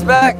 guys back.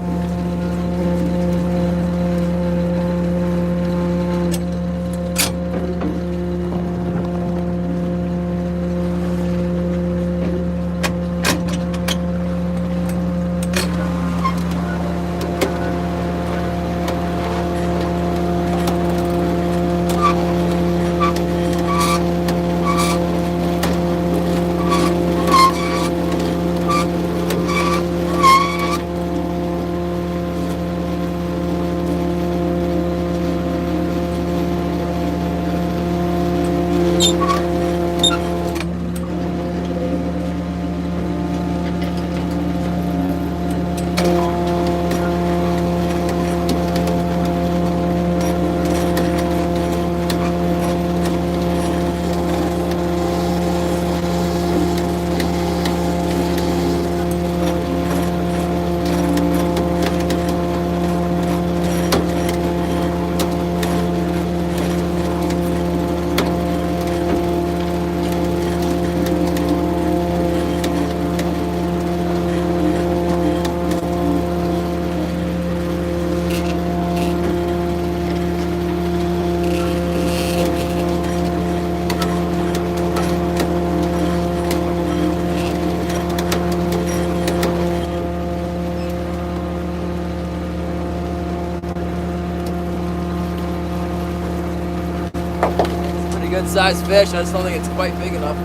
Good sized fish. I just don't think it's quite big enough.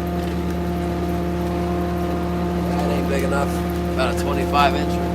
That ain't big enough. About a 25-inch.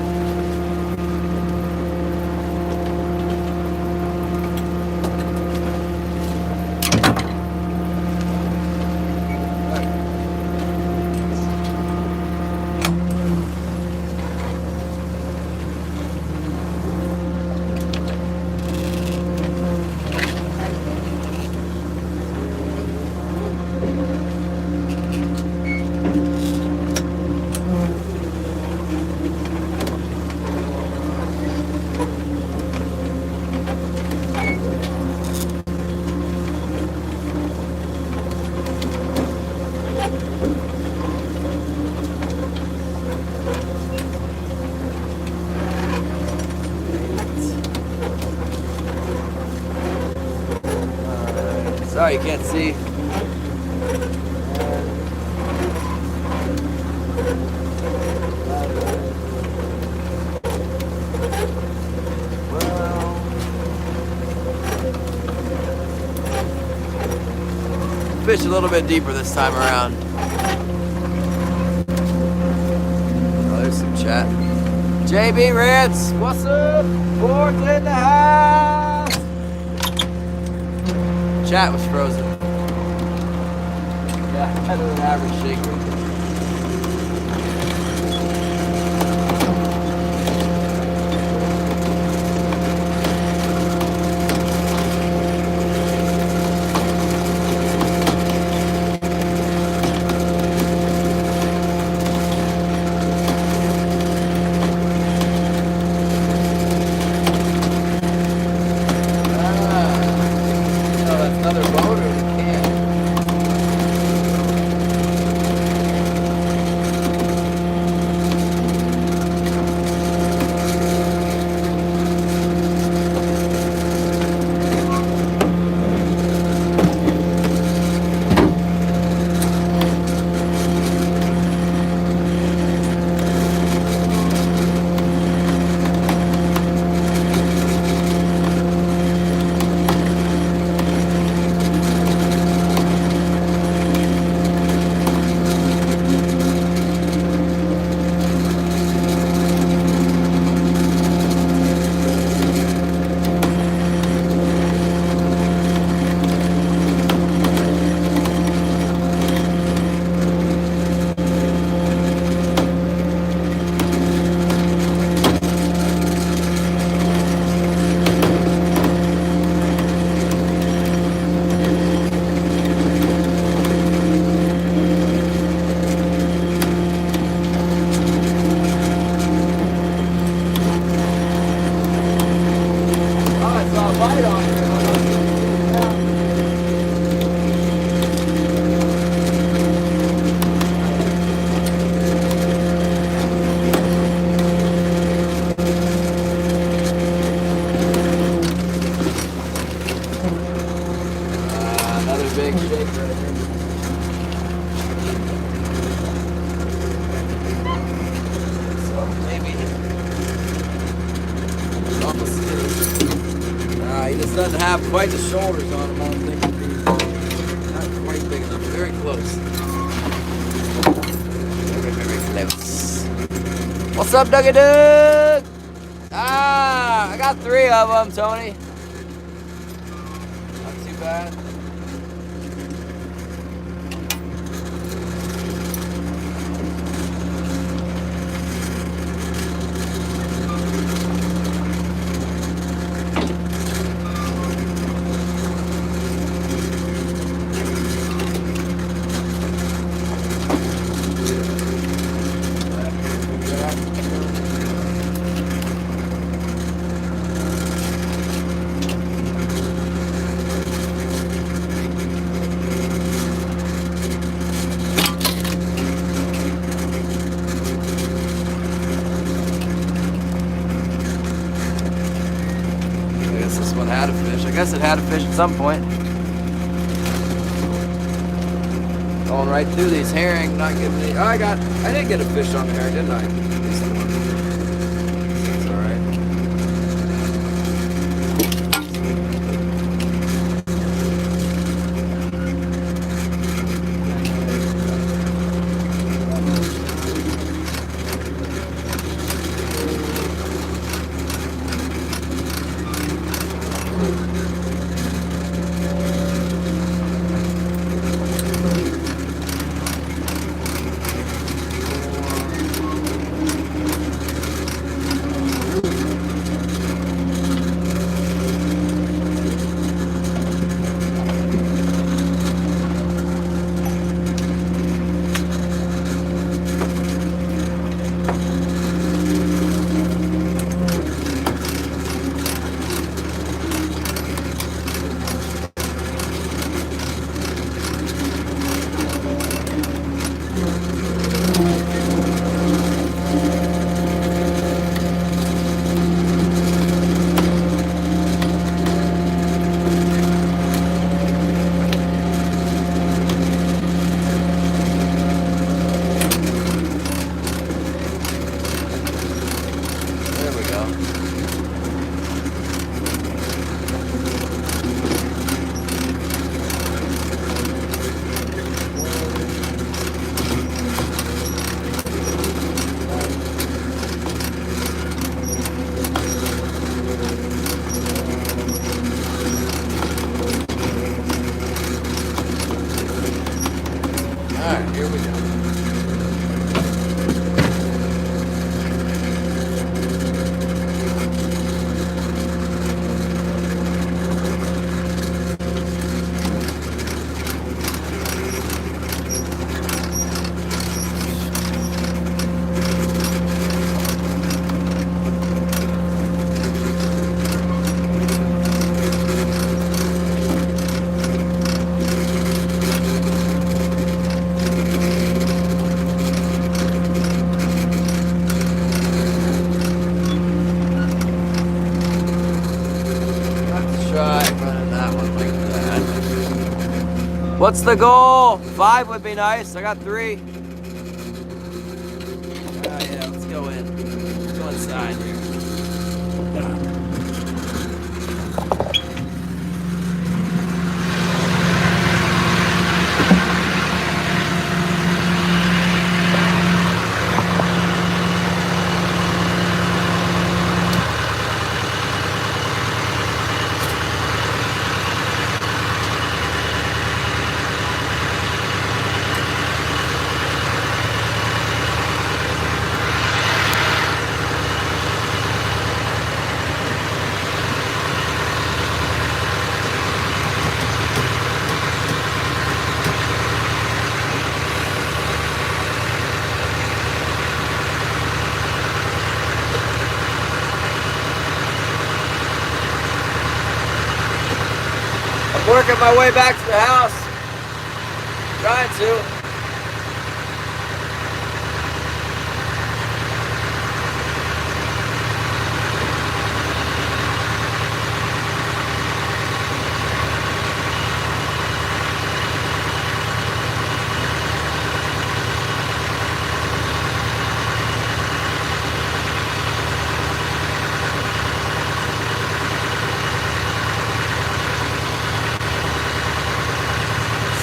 Sorry, you can't see. Fish a little bit deeper this time around. Oh, there's some chat. JB Rants, what's up? Boards in the house. Chat was frozen. Yeah, better than average shake weight. big shake right here. So maybe almost he just doesn't have quite the shoulders on him. I don't think he's not quite big enough. Very close. Very close. What's up, Dougie Doug? I got 3 of them, Tony. Not too bad. Had a fish. I guess it had a fish at some point. Going right through these herring, not getting any. Oh, I did get a fish on the herring, didn't I? That's all right. Here we go. What's the goal? 5 would be nice. I got 3. Yeah, let's go in. Let's go inside here. Working my way back to the house. Trying to.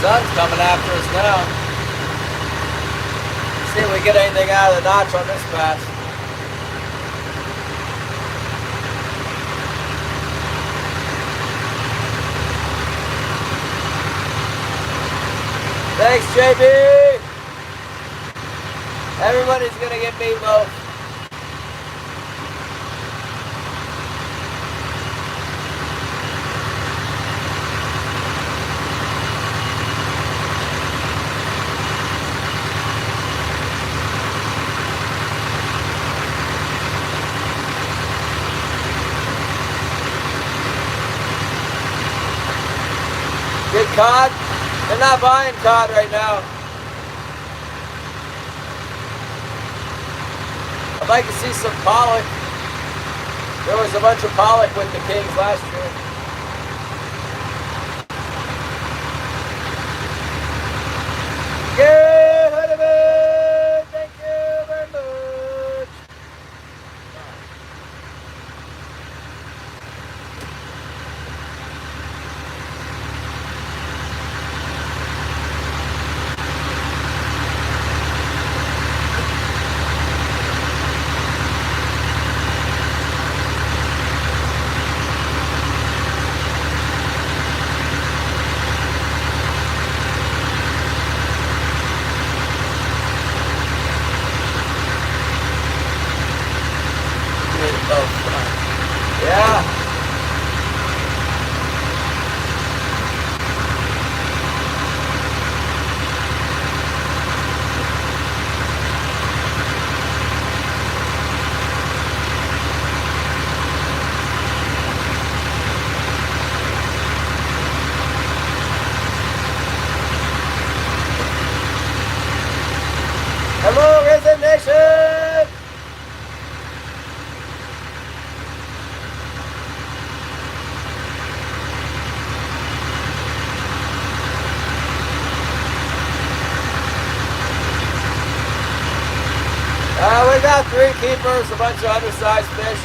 Sun's coming after us now. See if we get anything out of the notch on this pass. Thanks, JB. Everybody's gonna get meatloaf. Good cod. They're not buying cod right now. I'd like to see some pollock. There was a bunch of pollock with the Kings last year. Good, Honeyman! Thank you very much. Yeah. Hello, Resignation! We got 3 keepers, a bunch of undersized fish.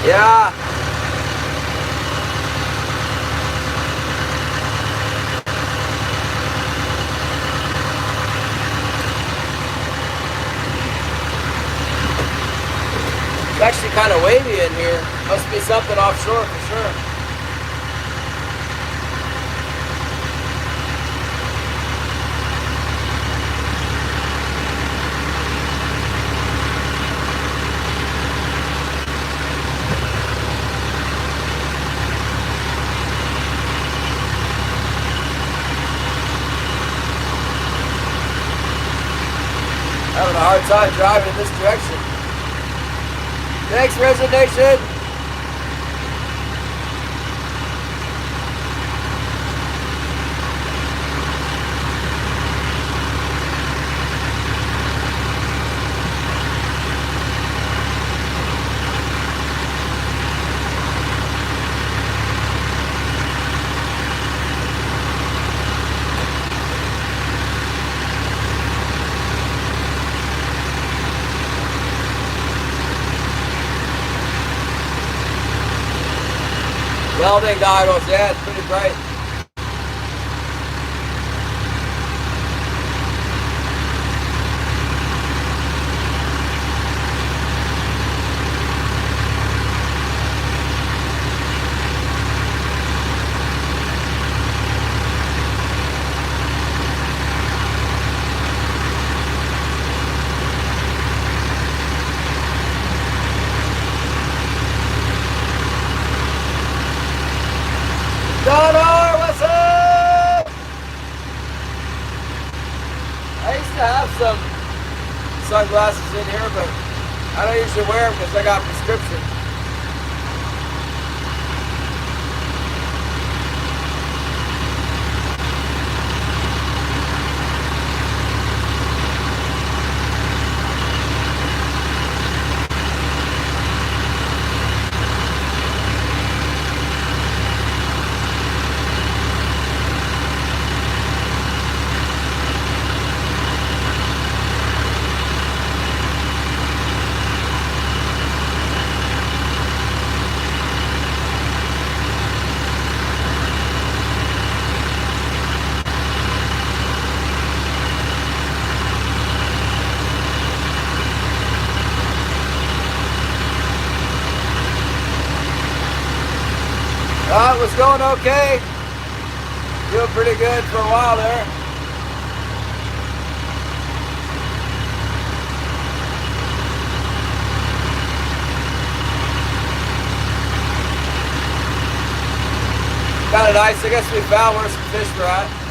Yeah. It's actually kind of wavy in here. Must be something offshore for sure. Having a hard time driving in this direction. Thanks, Resignation. Welding goggles, yeah, it's pretty bright. Donor, what's up? I used to have some sunglasses in here, but I don't usually wear them because I got prescription. was going okay. Doing pretty good for a while there. Kind of nice. I guess we found where some fish were at.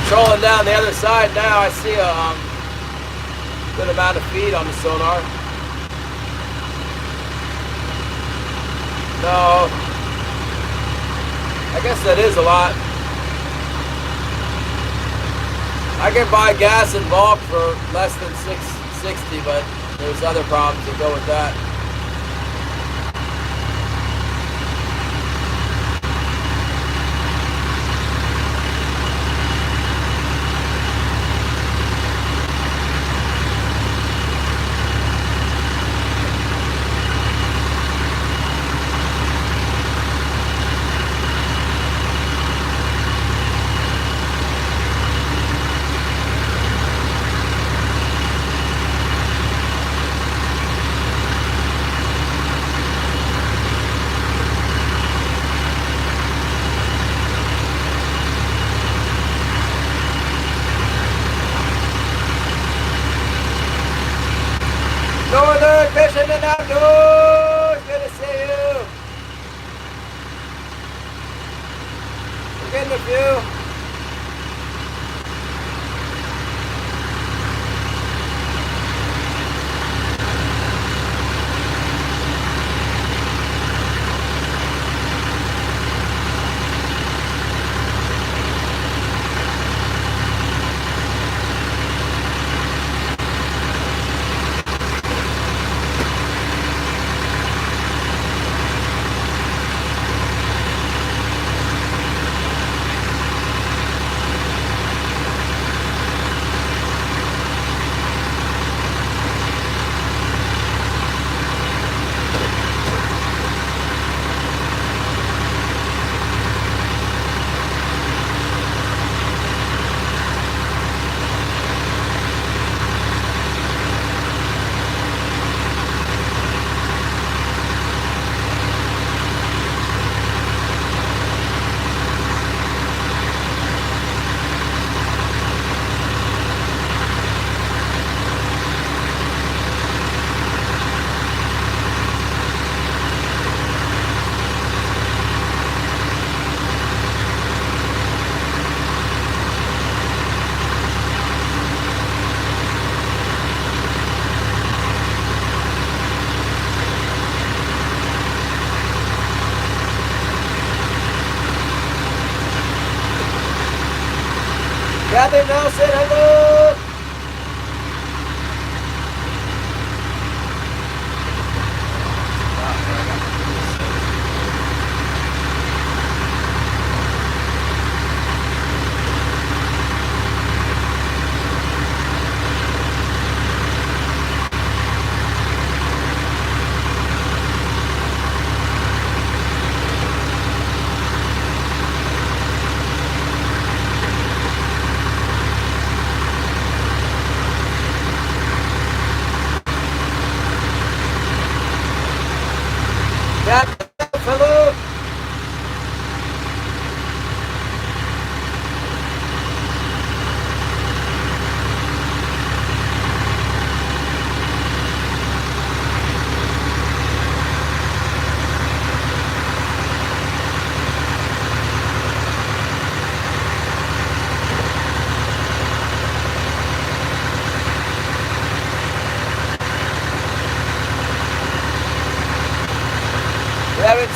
Trolling down the other side now, I see a good amount of feed on the sonar. No, I guess that is a lot. I can buy gas in bulk for less than $6.60, but there's other problems that go with that. Northern fishing and outdoors. Good to see you. We're getting a few.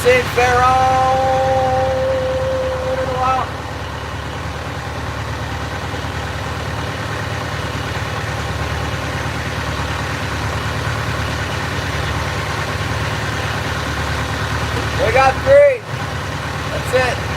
seen Pharaoh in a while. We got 3. That's it.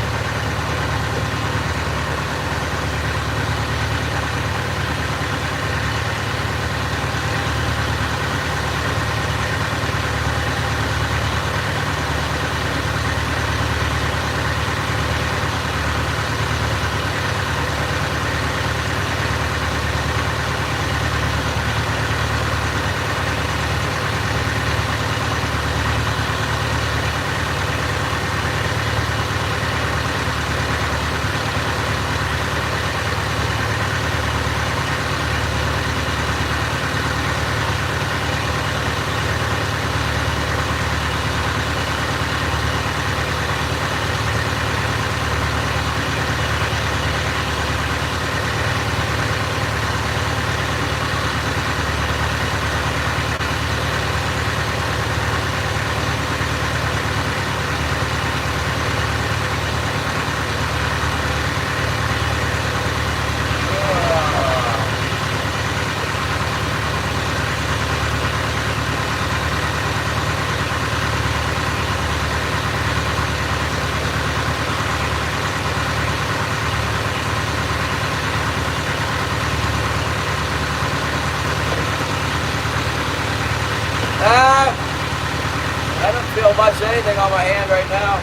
I don't feel much anything on my hand right now.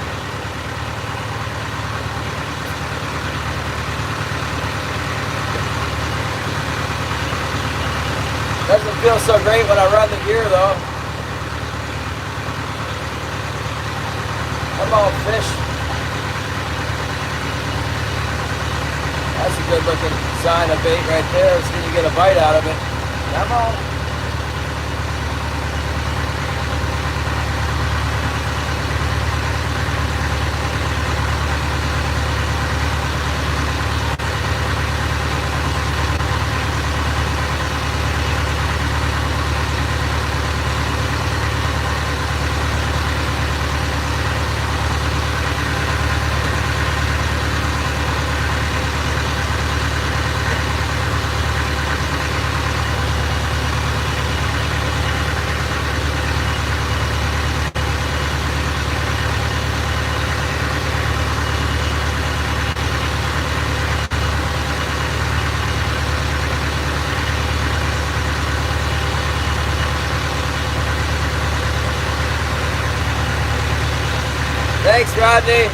Doesn't feel so great when I run the gear though. Come on, fish. That's a good looking sign of bait right there. Let's see if you get a bite out of it. Come on. Thanks, Rodney.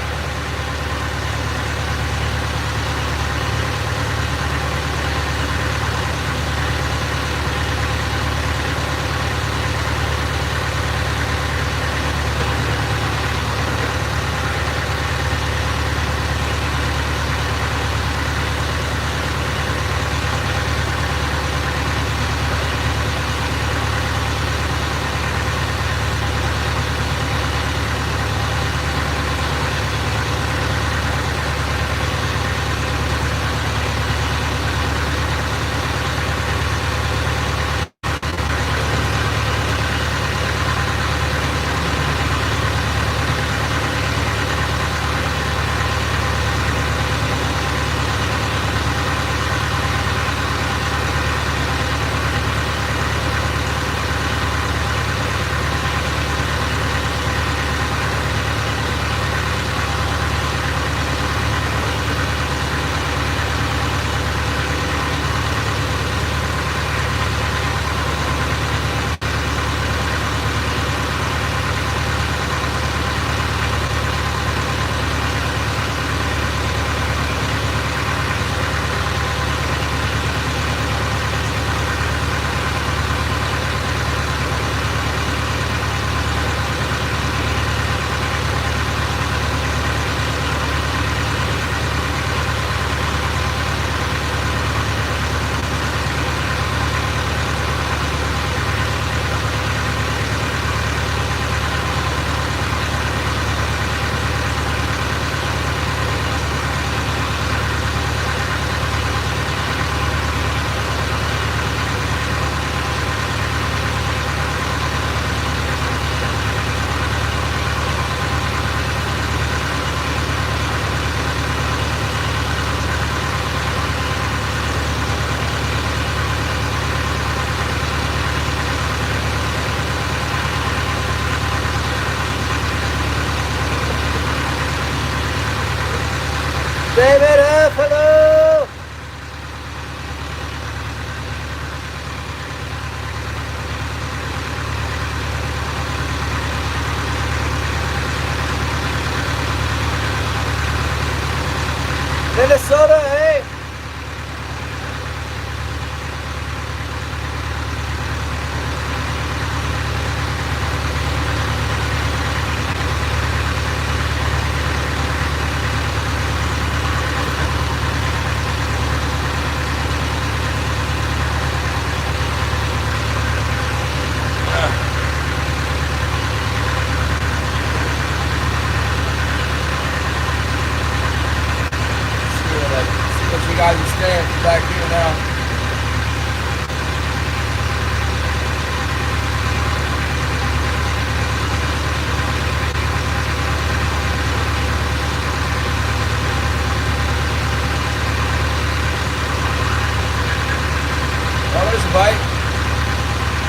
bite.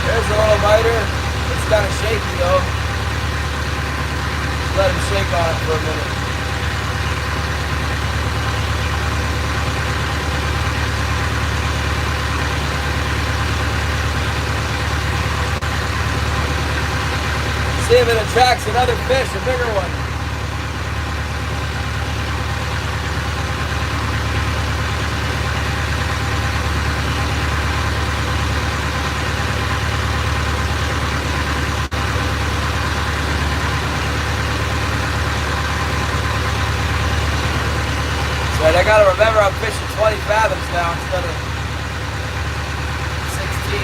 There's a little biter. It's kind of shaky though. Just let him shake on it for a minute. See if it attracts another fish, a bigger one. That's right, I gotta remember I'm fishing 20 fathoms now instead of 16.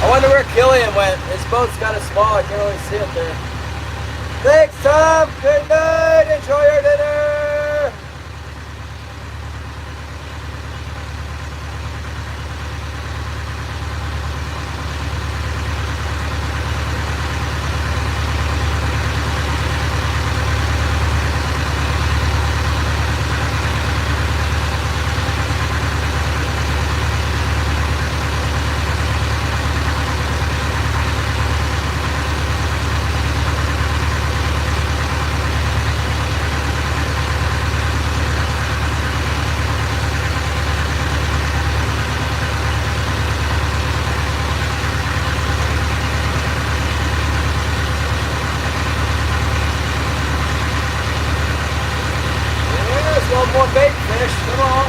I wonder where Killian went. His boat's kind of small. I can't really see it there. Thanks, Tom. Good night. Enjoy your dinner. One more bait fish, come on.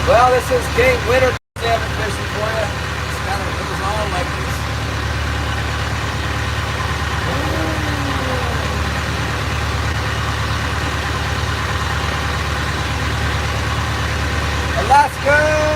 Well, this is King Winter salmon fishing for you. It's kind of, it was all like this. Alaska!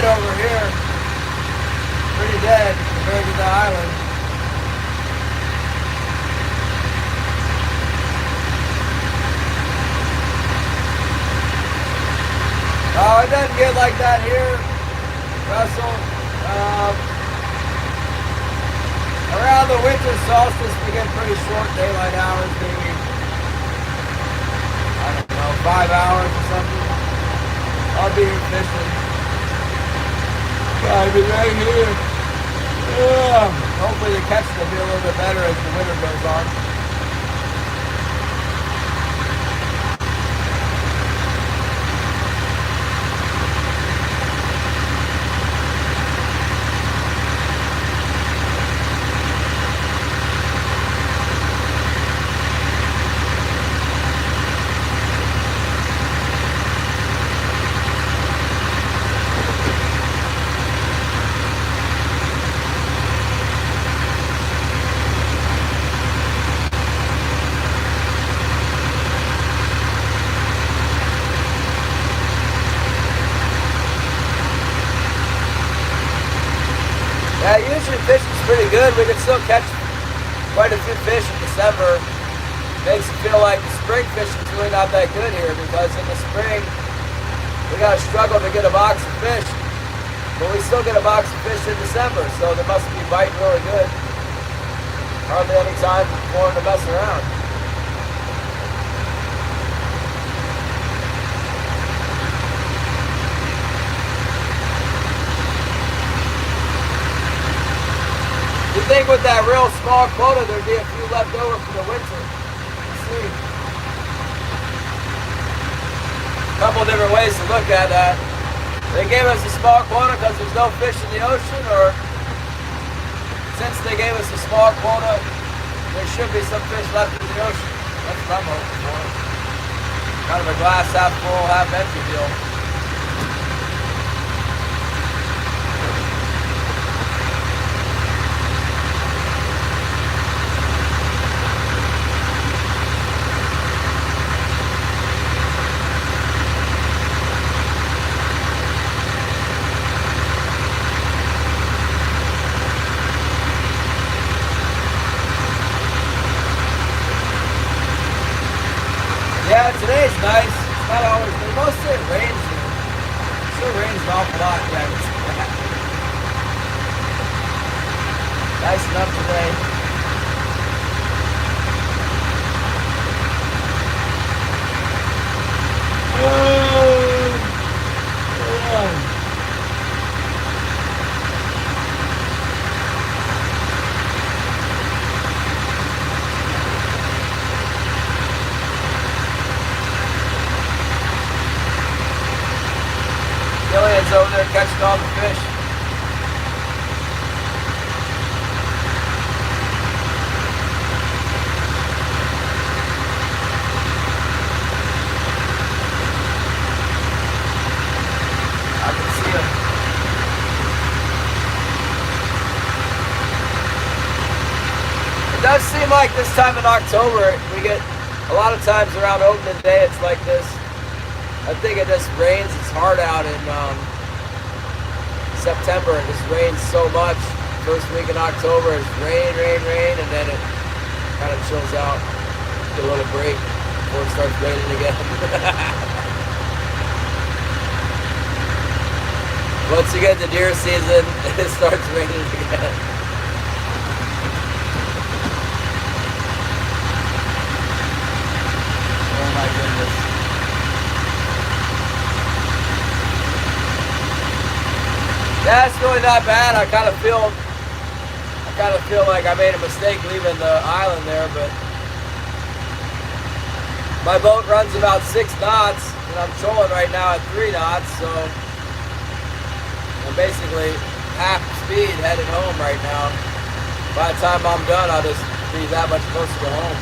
dead over here. Pretty dead compared to the island. Oh, it doesn't get like that here, Russell. Around the winter solstice, we get pretty short daylight hours, maybe, I don't know, 5 hours or something. I'll be here fishing. Gotta be right here. Yeah. Hopefully the catch will be a little bit better as the winter goes on. Yeah, usually fishing's pretty good. We can still catch quite a few fish in December. Makes it feel like the spring fishing's really not that good here because in the spring we gotta struggle to get a box of fish. But we still get a box of fish in December, so they must be biting really good. Hardly any time for them to mess around. You think with that real small quota there'd be a few left over for the winter. Let's see. A couple different ways to look at that. They gave us a small quota because there's no fish in the ocean, or since they gave us a small quota, there should be some fish left in the ocean. That's what I'm hoping for. Kind of a glass half full, half empty deal. Yeah, today's nice. It's not always, but most of it rains here. It sure rains an awful lot. Yeah, nice enough today. Gillian's over there catching all the fish. I can see him. It does seem like this time in October, we get a lot of times around opening day, it's like this. I think it just rains. It's hard out in September. It just rains so much. First week in October is rain, and then it kind of chills out. Get a little break before it starts raining again. Once you get to deer season, it starts raining again. Oh my goodness. Yeah, it's really not bad. I kind of feel like I made a mistake leaving the island there, but my boat runs about 6 knots, and I'm trolling right now at 3 knots, so I'm basically half speed headed home right now. By the time I'm done, I'll just be that much closer to home.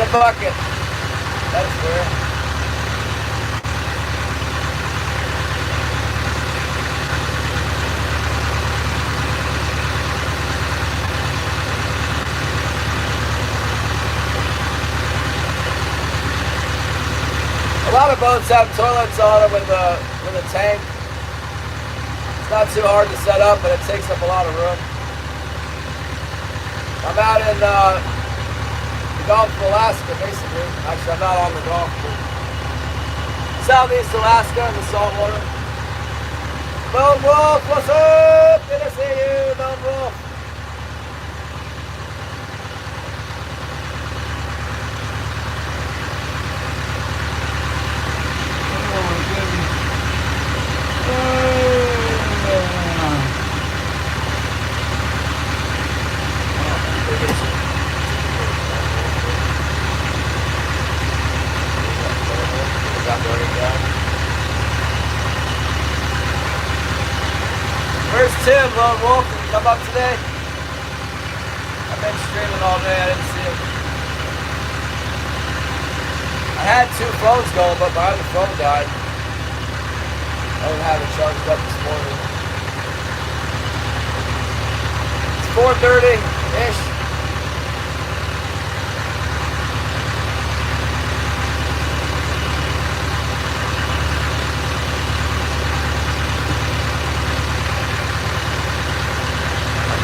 the bucket. That's fair. A lot of boats have toilets on them with a tank. It's not too hard to set up, but it takes up a lot of room. I'm out in the Gulf of Alaska, basically. Actually, I'm not on the Gulf. Southeast Alaska in the salt water. Lone Wolf, what's up? Good to see you, Lone Wolf. Where's Tim, Lone Wolf? Did he come up today? I've been streaming all day. I didn't see him. I had 2 phones going, but my other phone died. I didn't have it charged up this morning. It's 4:30-ish.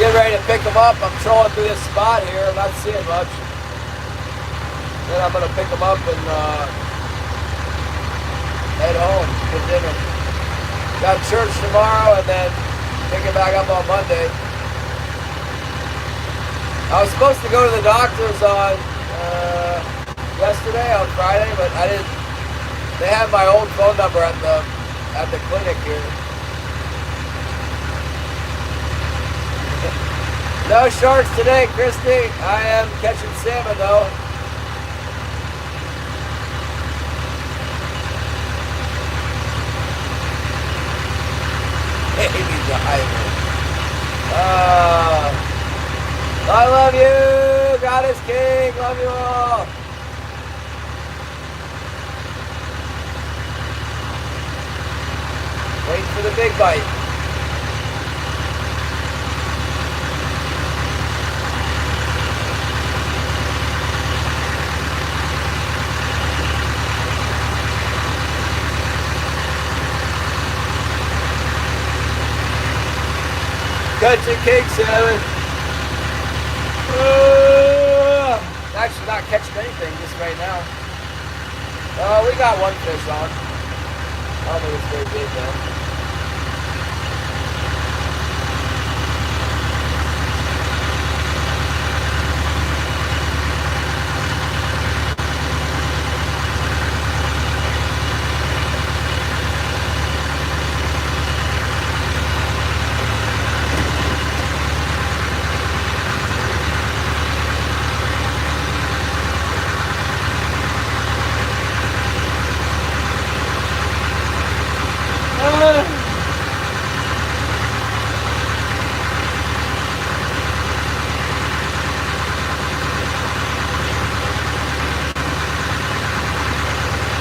Getting ready to pick them up. I'm trolling through this spot here. I'm not seeing much. Then I'm going to pick them up and head home for dinner. Got church tomorrow and then pick it back up on Monday. I was supposed to go to the doctor's on yesterday, on Friday, but I didn't. They have my old phone number at the clinic here. No sharks today, Christy. I am catching salmon though. Baby diver. I love you, Goddess King. Love you all. Wait for the big bite. Catching king salmon. Actually not catching anything just right now. We got 1 fish on. I don't think it's very big though.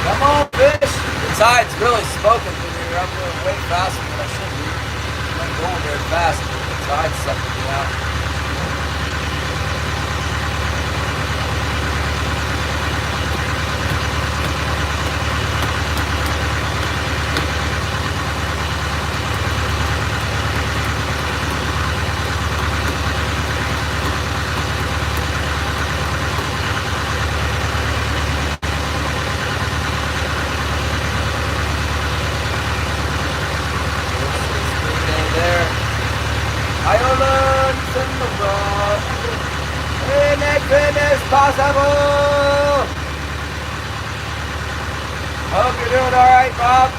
Come on, fish! The tide's really smoking through here. I'm going way faster than I should be. I'm going very fast, but the tide's sucking me out. Possible. Hope you're doing all right, Bob.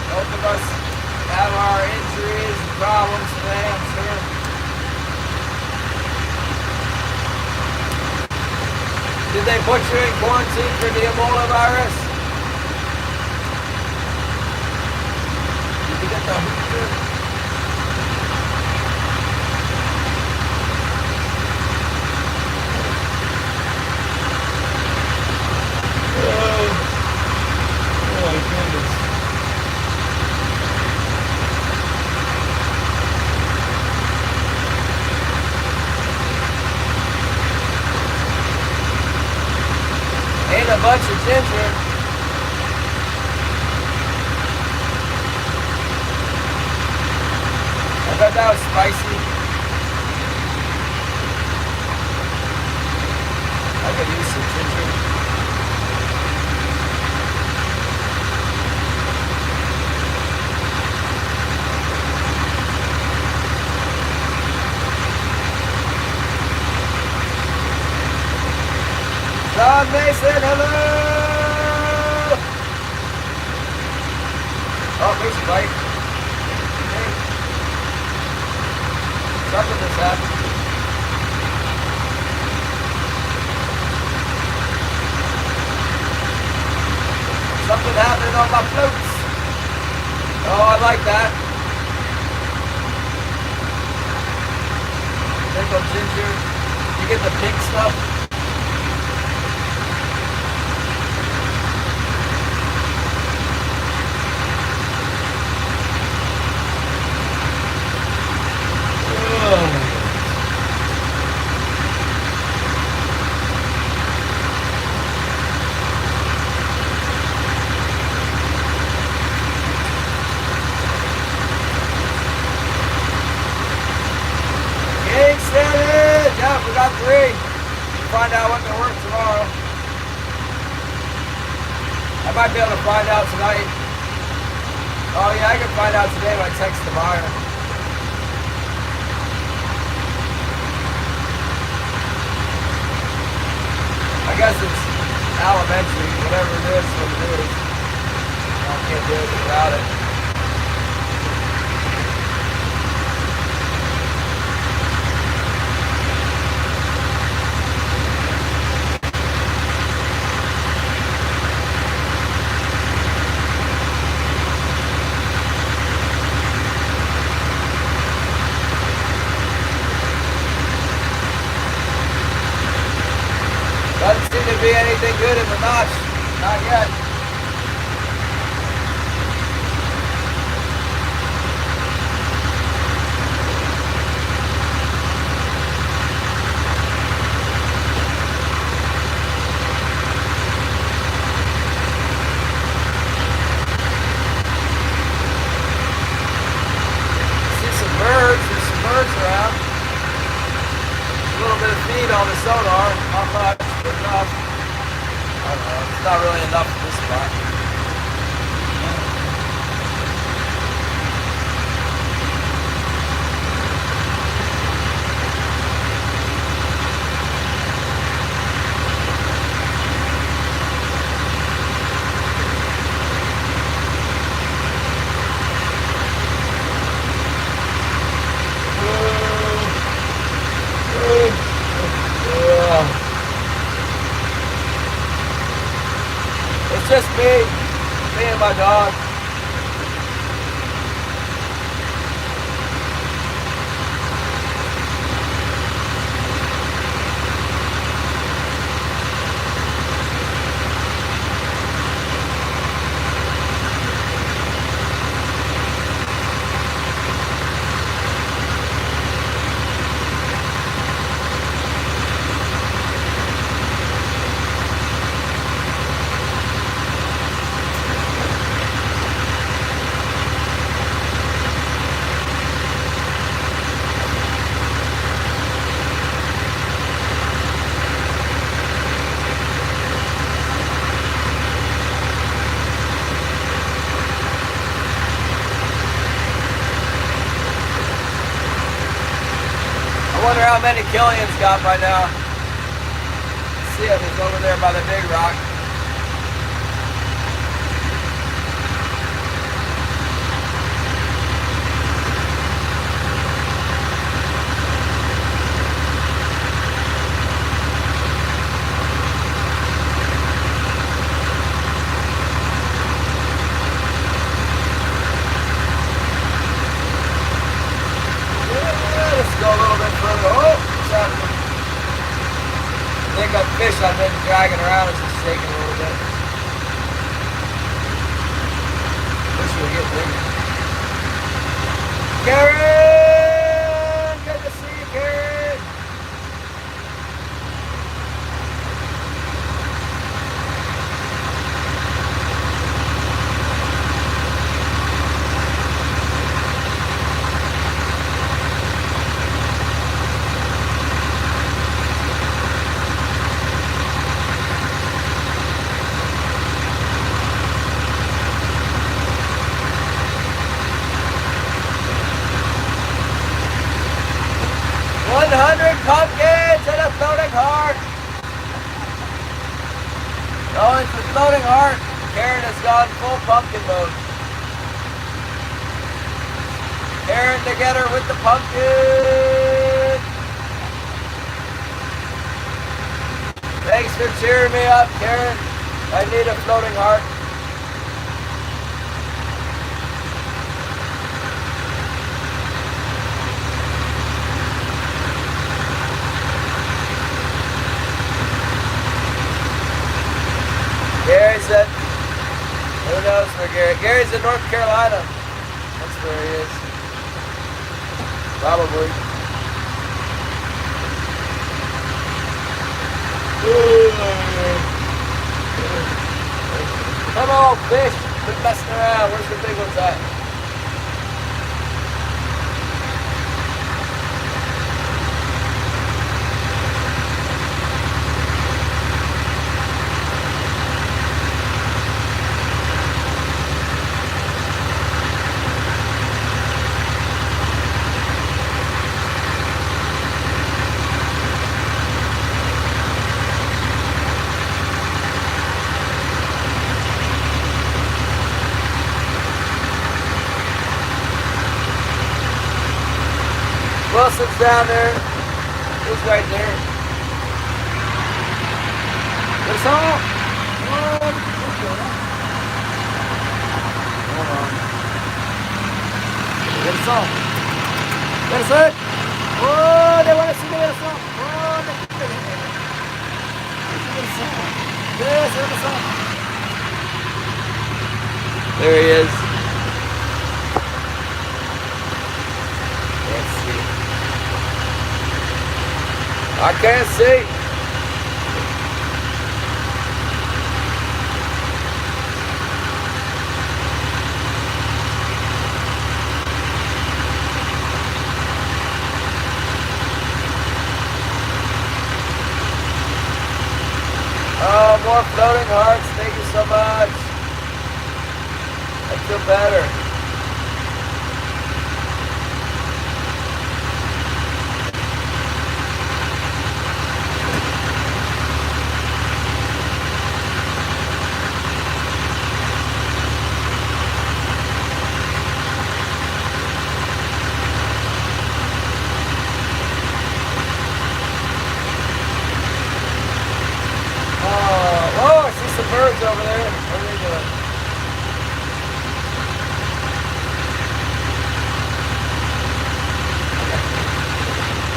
Both of us have our injuries and problems today, I'm sure. Did they put you in quarantine for the Ebola virus? Did you get the hooter? a bunch of ginger. I thought that was spicy. I could use some ginger. John Mason, hello! Oh, there's a bite. Hey. Something just happened. Something happening on my floats. Oh, I like that. Pickled ginger. You get the pink stuff. Yeah, we got 3. We'll find out what they're worth tomorrow. I might be able to find out tonight. Oh yeah, I can find out today when I text the buyer. I guess it's elementary, whatever it is, what it is. I can't do anything about it. Doesn't seem to be anything good in the notch. Not yet. See some birds. There's some birds around. A little bit of feed on the sonar. Not much. Enough. I don't know, it's not really enough for this spot. It's just me and my dog. I wonder how many Killian's got by now. Let's see if he's over there by the big rock. Let's go a little bit further. Oh, what's happening? I think that fish I've been dragging around is just shaking a little bit. Wish we would get bigger. Karen! Good to see you, Karen! pumpkins and a floating heart. Going for floating heart. Karen has gone full pumpkin mode. Karen together with the pumpkin. Thanks for cheering me up, Karen. I need a floating heart. Gary's at, who knows where Gary? Gary's in North Carolina. That's where he is. Probably. Come on, fish. Quit messing around. Where's the big ones at? Wilson's down there. He's right there. It's on. Hold on. Get us on. Get us on. Oh, they want to see me get us on. Oh, they get us on. Yes, get us on. There he is. Let's see. I can't see. Oh, more floating hearts. Thank you so much. I feel better. Birds over there. What are they doing?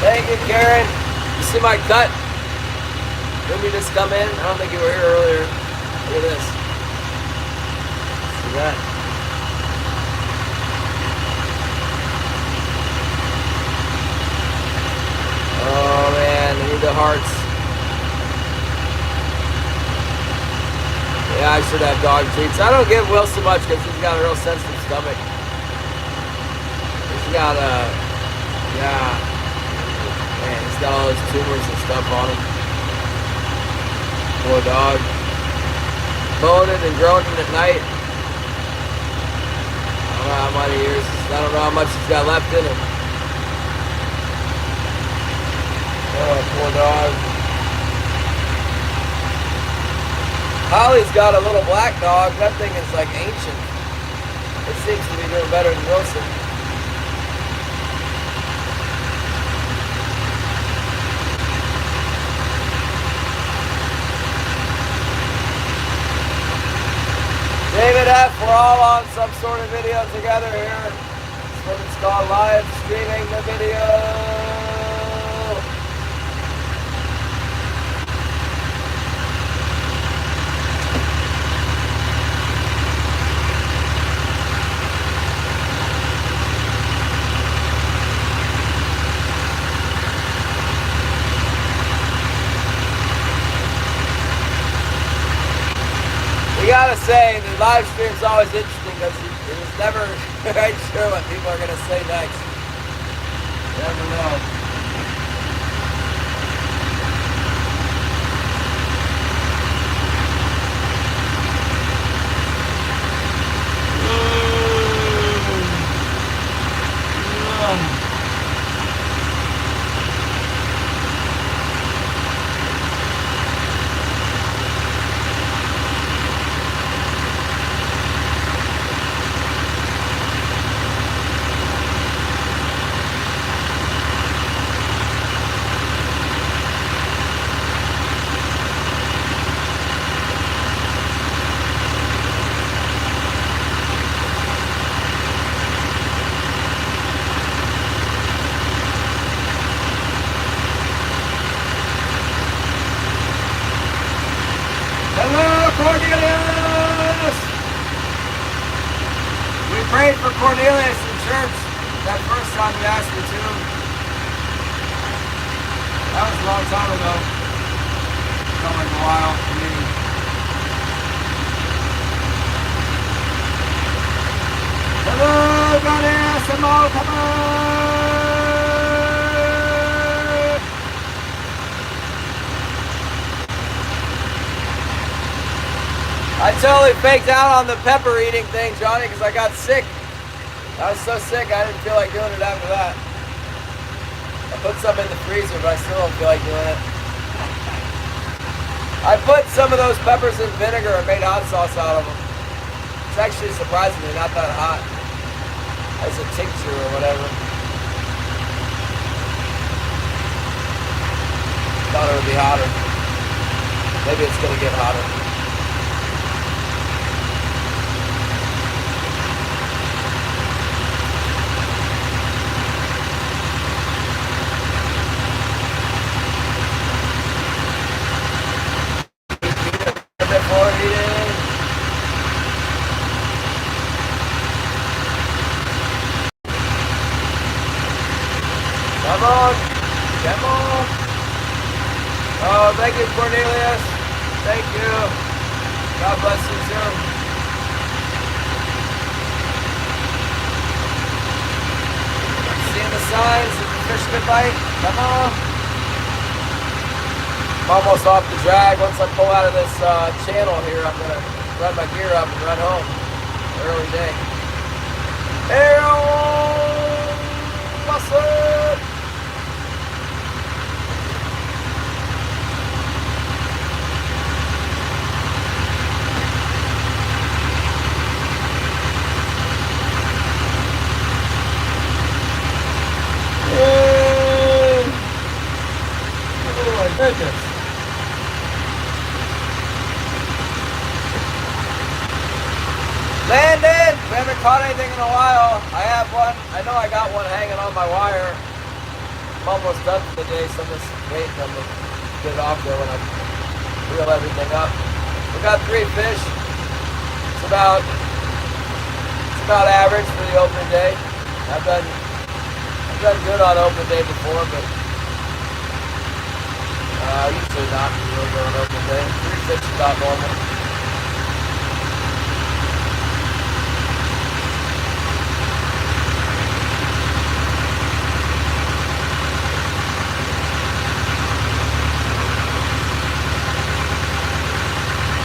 Thank you, Karen. You see my cut? Didn't you just come in? I don't think you were here earlier. Look at this. See that? Oh man, I need the hearts. Yeah, I should have dog treats. I don't give Will so much because he's got a real sensitive stomach. He's got yeah. Man, he's got all those tumors and stuff on him. Poor dog. Moaning and groaning at night. I don't know how many years, I don't know how much he's got left in him. Oh, poor dog. Holly's got a little black dog. That thing is like ancient. It seems to be doing better than Wilson. David F., we're all on some sort of video together here. That's what it's called, live streaming the video. You gotta say, the live stream's always interesting because it is never right sure what people are gonna say next. You never know. prayed for Cornelius in church that first time you asked me to. That was a long time ago. Felt like a while for me. Hello, goddess, come on, come on! I totally faked out on the pepper eating thing, Johnny, because I got sick. I was so sick, I didn't feel like doing it after that. I put some in the freezer, but I still don't feel like doing it. I put some of those peppers in vinegar and made hot sauce out of them. It's actually surprisingly not that hot. As a tincture or whatever. Thought it would be hotter. Maybe it's gonna get hotter. Come on, come on. Oh, thank you, Cornelius. Thank you. God bless you too. Seeing the signs of the fish can bite. Come on. I'm almost off the drag. Once I pull out of this channel here, I'm gonna run my gear up and run home. Early day. Hey, what's up? Oh my goodness. Landon! We haven't caught anything in a while. I have one. I know I got one hanging on my wire. I'm almost done for the day, so I'm just waiting to get it off there when I reel everything up. We got 3 fish. It's about average for the opening day. I've done good on open day before, but usually not really good on open day. 3 fish is about normal.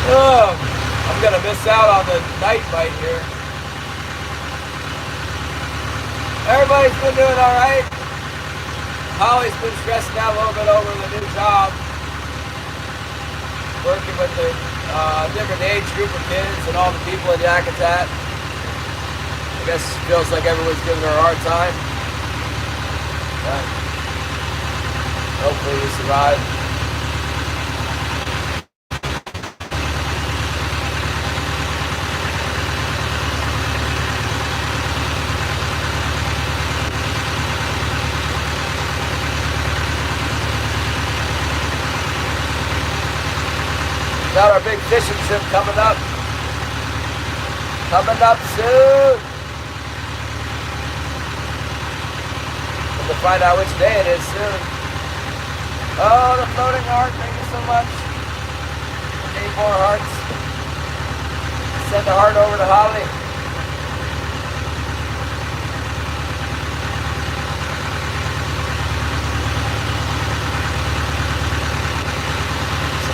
Oh, I'm gonna miss out on the night bite here. Everybody's been doing all right. Holly's been stressing out a little bit over the new job, working with the different age group of kids and all the people in Yakutat. I guess it feels like everyone's giving her a hard time, but hopefully we survive. Got our big fishing trip coming up. Coming up soon. We'll find out which day it is soon. Oh, the floating heart, thank you so much. We need more hearts. Send the heart over to Holly.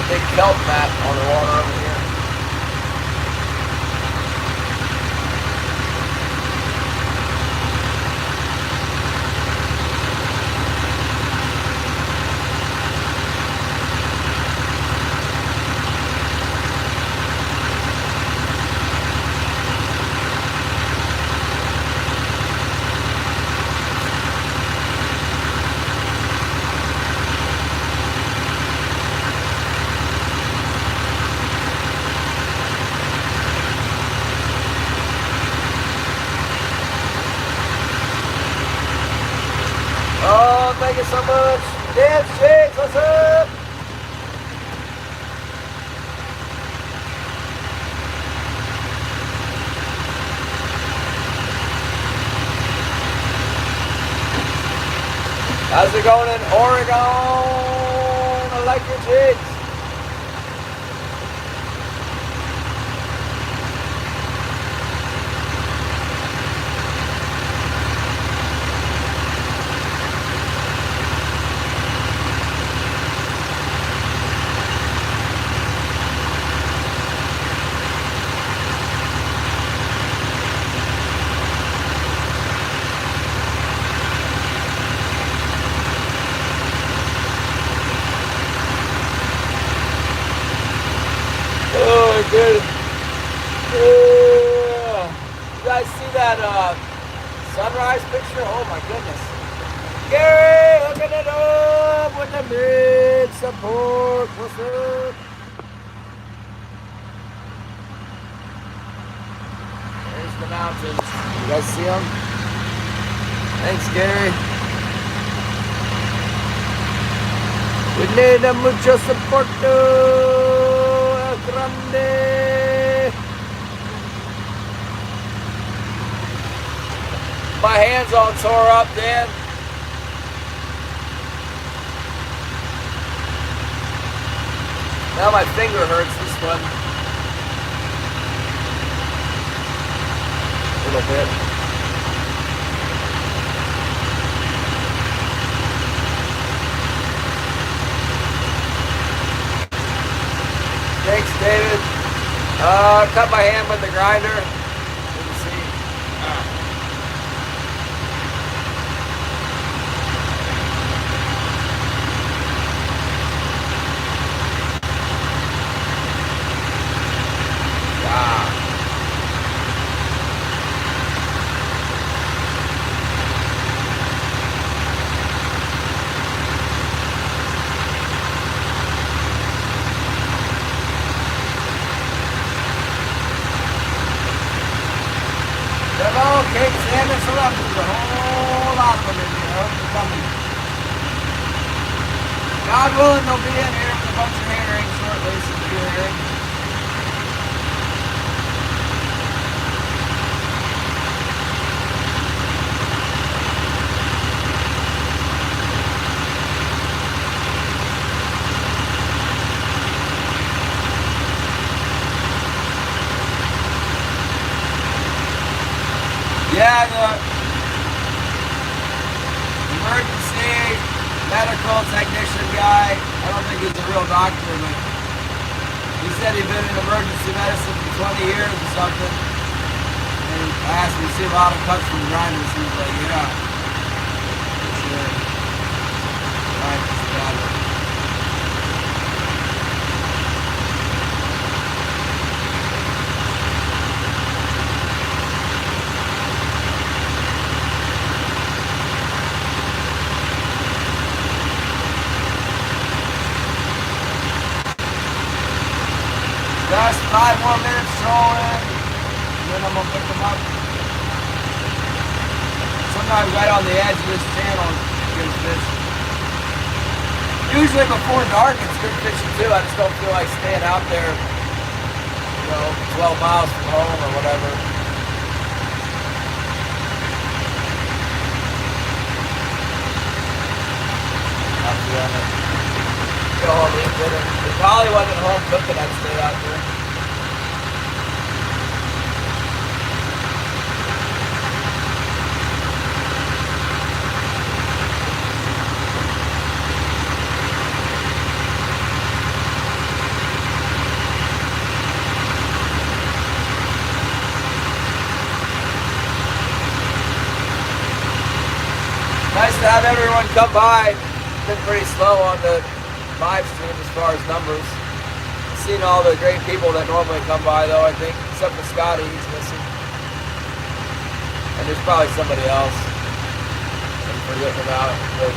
Big kelp mat on the water over here. Oh, thank you so much. Dance Shakes, what's up? How's it going in Oregon? I like your jigs. Oh, good. You guys see that sunrise picture? Oh my goodness. Gary, hooking it up with the mid support. What's up? There's the mountains. You guys see them? Thanks, Gary. We need a mucho support. Grande. My hands all tore up, Dan. Now my finger hurts, this one. A little bit. Thanks, David. Cut my hand with the grinder. Didn't see. Okay, salmon selected. There's a whole lot of them in here. Coming. God willing, they'll be in here with a bunch of herring shortly. Some good herring. Yeah, the emergency medical technician guy, I don't think he's a real doctor, but he said he'd been in emergency medicine for 20 years or something. And I asked him to see a lot of cuts from grinders. He was like, yeah. Sure. Right, got it. Just 5 more minutes trolling, and then I'm gonna pick them up. Sometimes right on the edge of this channel, good fish. Usually before dark, it's good fishing too. I just don't feel like staying out there, 12 miles from home or whatever. Not doing it. Go home and eat dinner. If Holly wasn't home cooking, I'd stay out there. Nice to have everyone come by. It's been pretty slow on the live stream as far as numbers. I've seen all the great people that normally come by though, I think, except for Scotty, he's missing. And there's probably somebody else I'm forgetting about, but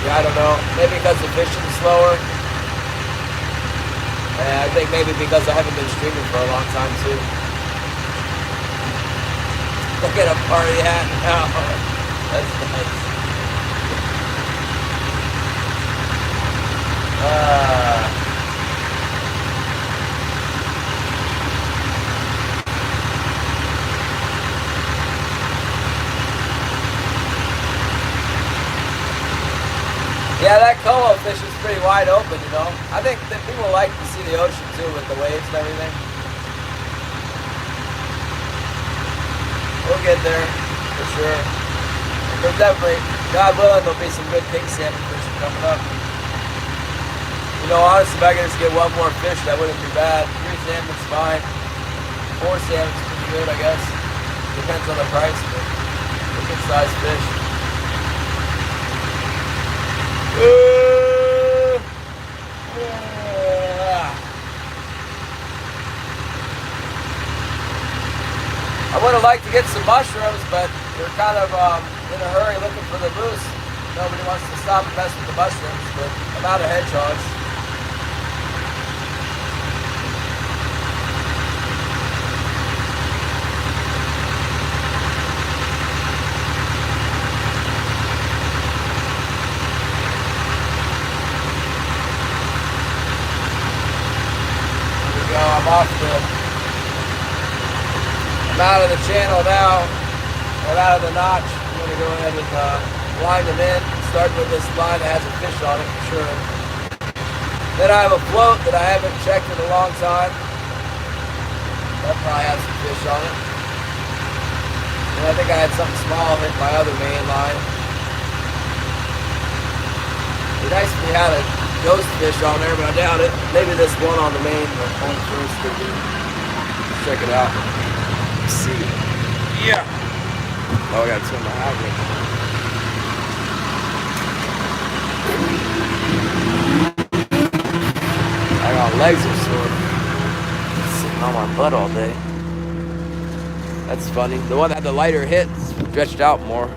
yeah, I don't know. Maybe because the fishing's slower. And I think maybe because I haven't been streaming for a long time too. Look at a party hat now. That's nice. Yeah, that Como fish is pretty wide open, you know. I think that people like to see the ocean too with the waves and everything. We'll get there, for sure. There's definitely, God willing, there'll be some good pink salmon fishing coming up. You know, honestly, if I could just get one more fish, that wouldn't be bad. 3 salmon's fine. 4 salmon's pretty good, I guess. Depends on the price, but a good sized fish. I would have liked to get some mushrooms, but we're kind of in a hurry looking for the moose. Nobody wants to stop and mess with the mushrooms, but I'm out of hedgehogs. I'm out of the channel now. I'm out of the notch. I'm going to go ahead and line them in. Start with this line that has a fish on it for sure. Then I have a float that I haven't checked in a long time. That probably has some fish on it. And I think I had something small hit my other main line. It'd be nice if we had a ghost fish on there, but I doubt it. Maybe this one on the main on first could be. Check it out. Let's see. Yeah. Oh, I gotta turn my hat on. I got legs are sore. Sitting on my butt all day. That's funny. The one that had the lighter hit stretched out more.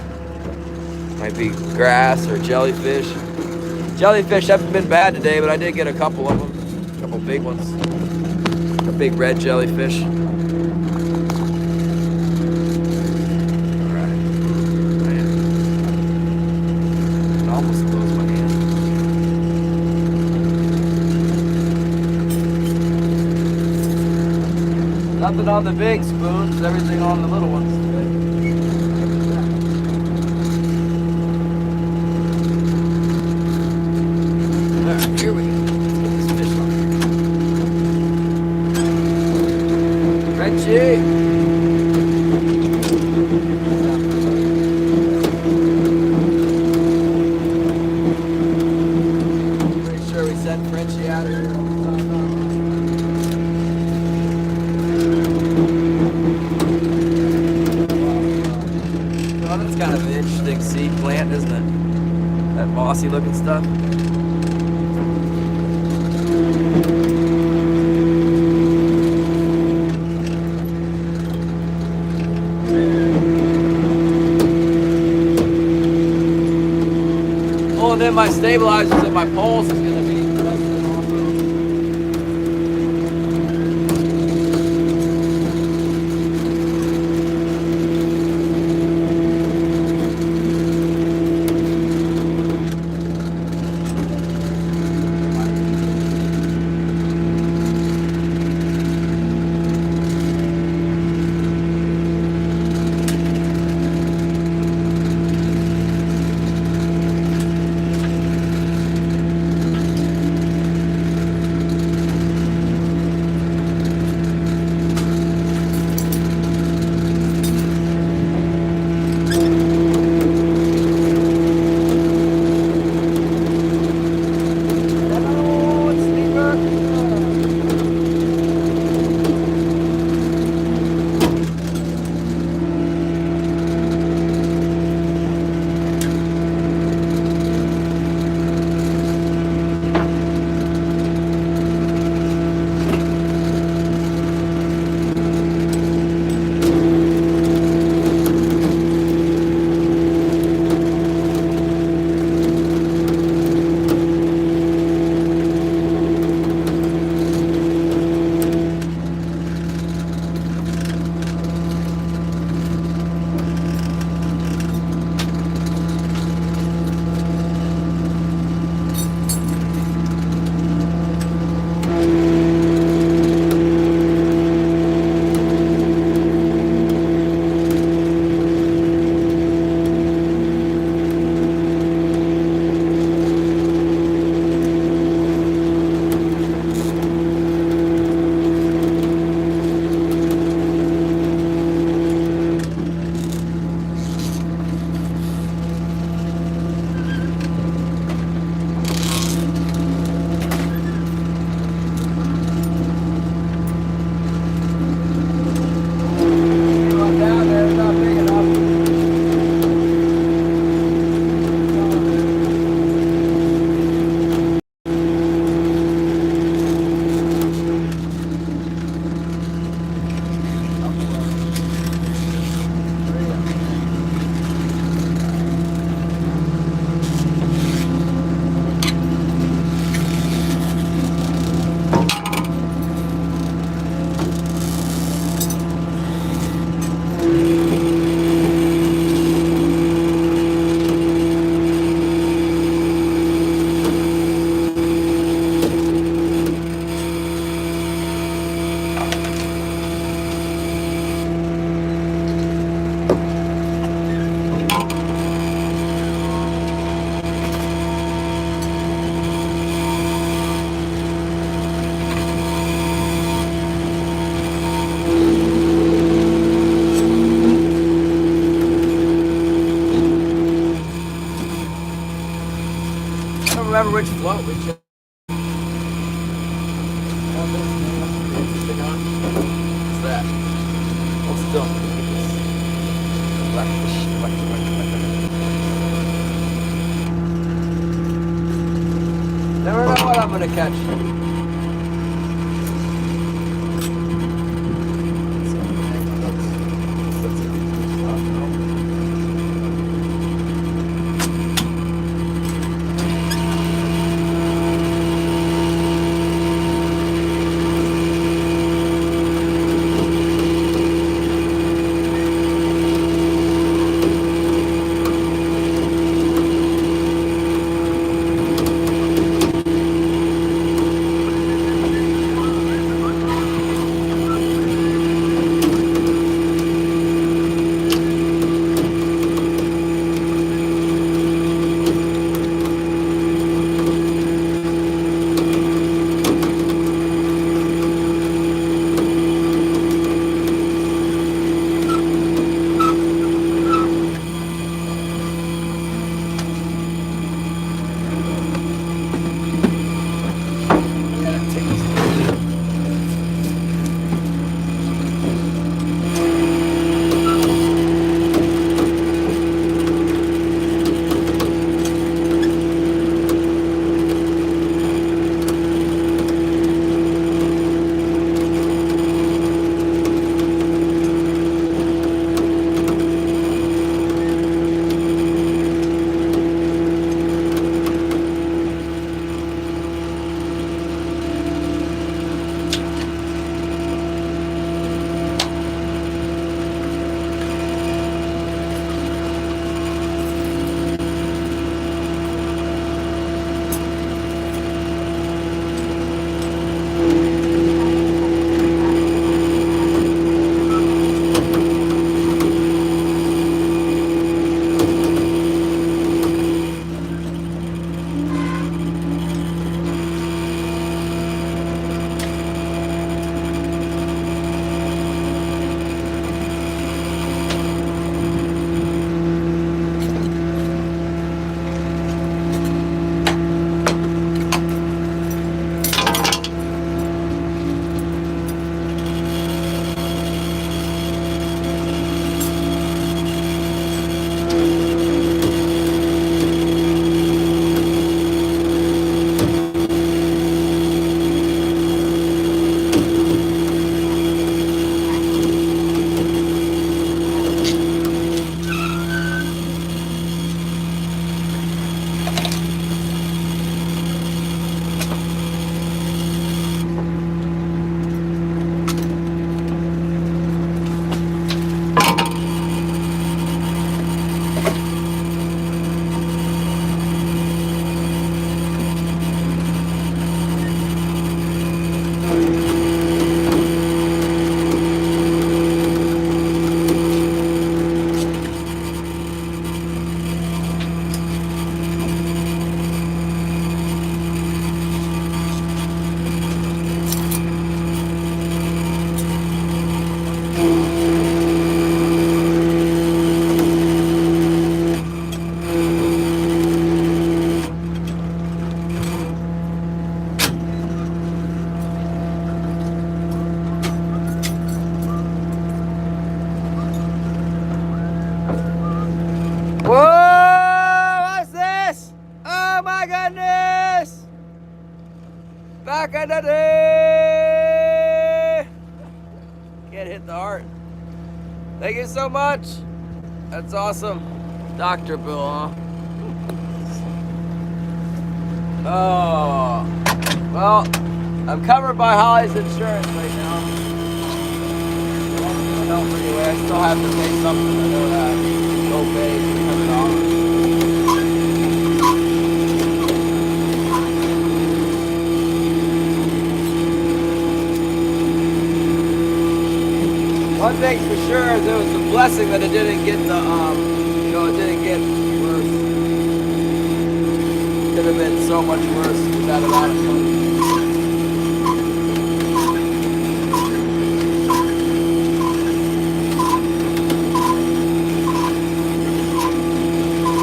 Might be grass or jellyfish. Jellyfish haven't been bad today, but I did get a couple of them. A couple big ones. A big red jellyfish. Alright. Man. I almost closed my hand. Nothing on the big spoons, everything on the little ones today. Here we go. Let's get this fish on. Frenchie! Make sure we send Frenchie out of here. Oh, that's kind of an interesting seed plant, isn't it? That mossy looking stuff. Oh, and then my stabilizers and my poles is going to be rusted off. don't remember which float we chose. What's that? Hold still. Blackfish. Never know what I'm gonna catch. Whoa! What's this? Oh my goodness! Back in the day! Can't hit the heart. Thank you so much. That's awesome. Dr. Bill, huh? Oh. Well, I'm covered by Holly's insurance right now. No, anyway, I still have to pay something. I know that. Go pay $300. One thing's for sure is it was a blessing that it didn't get the, it didn't get worse. It could have been so much worse without a lot of fun.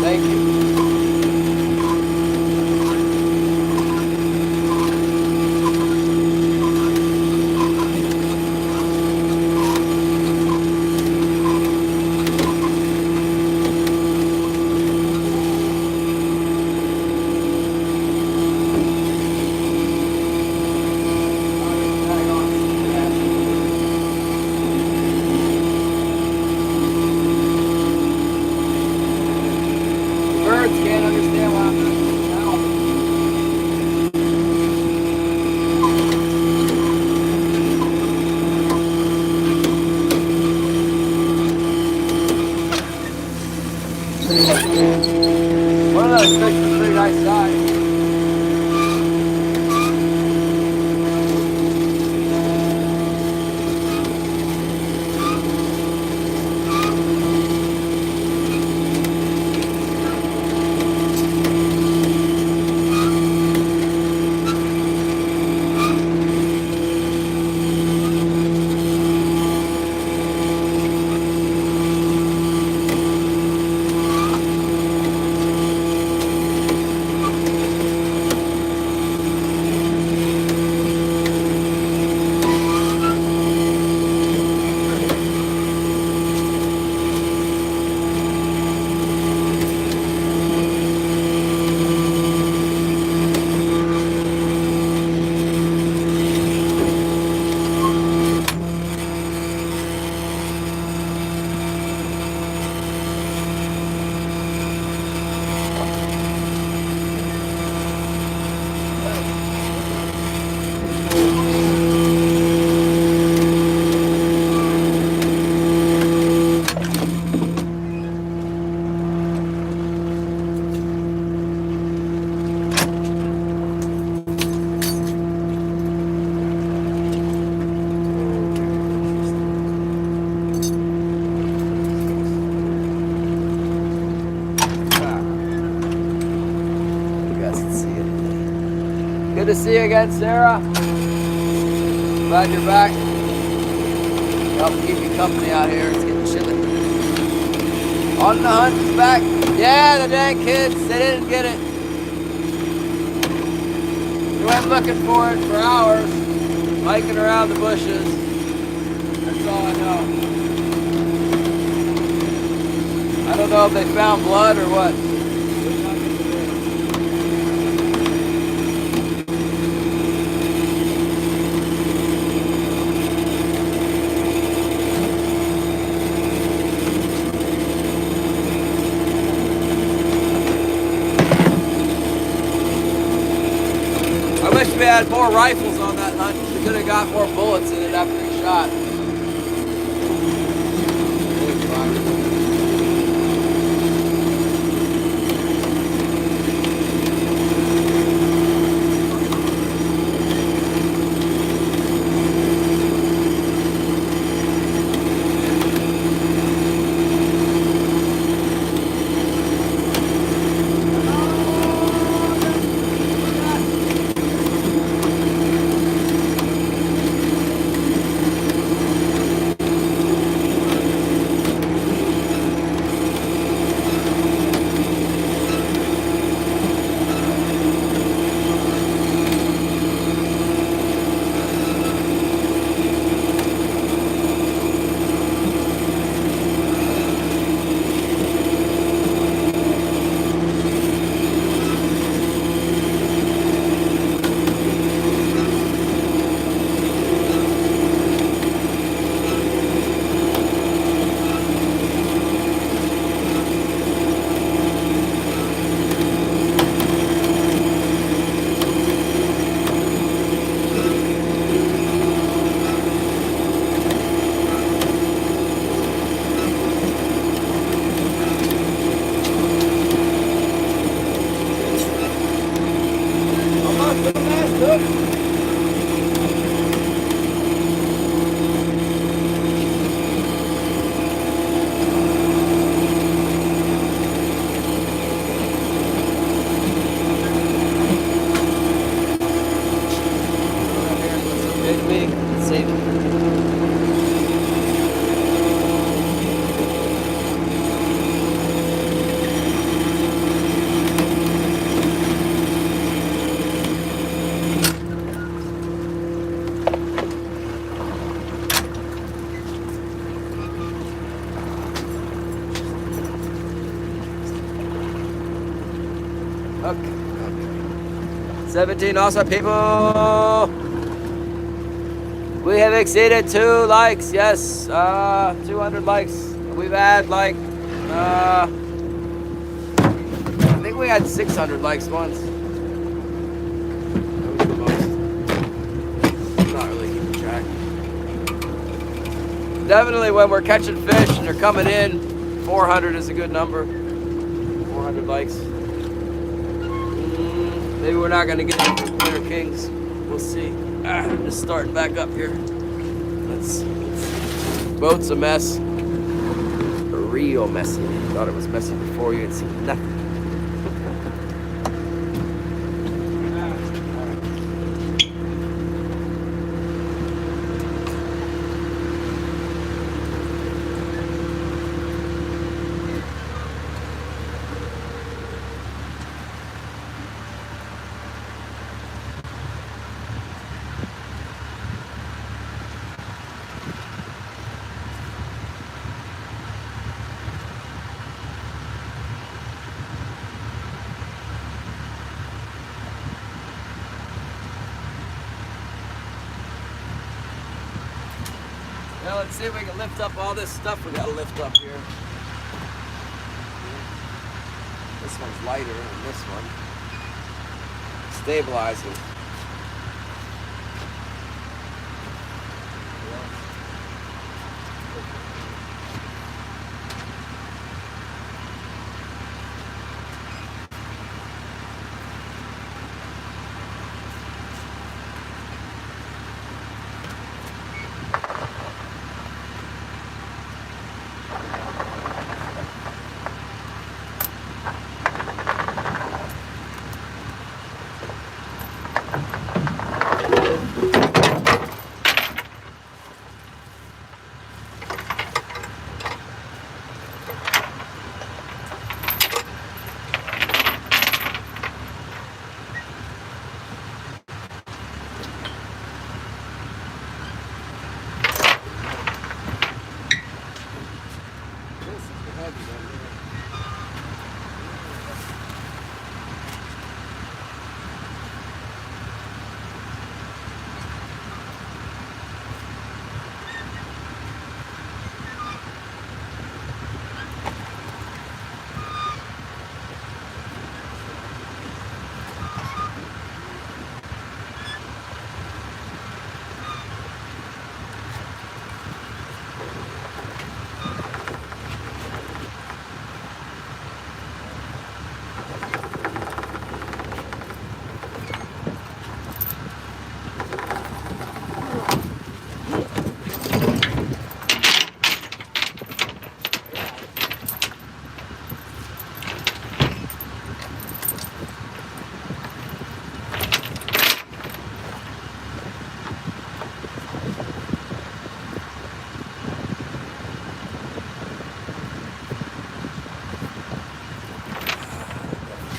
Thank you. Good to see you again, Sarah. Glad you're back. Help keep you company out here. It's getting chilly. On the hunt is back. Yeah, the dang kids, they didn't get it. We went looking for it for hours, hiking around the bushes. That's all I know. I don't know if they found blood or what. I wish we had more rifles on that hunt. We could have got more bullets in it after he shot. Okay. 17 awesome people. We have exceeded 2 likes. Yes, 200 likes. We've had like, I think we had 600 likes once. That was the most. I'm not really keeping track. Definitely when we're catching fish and they're coming in, 400 is a good number. 400 likes. Maybe we're not going to get into Winter Kings. We'll see. Just starting back up here. Boat's a mess. Real messy. Thought it was messy before. You had seen nothing. Well, let's see if we can lift up all this stuff we gotta lift up here. This one's lighter than this one. Stabilizing.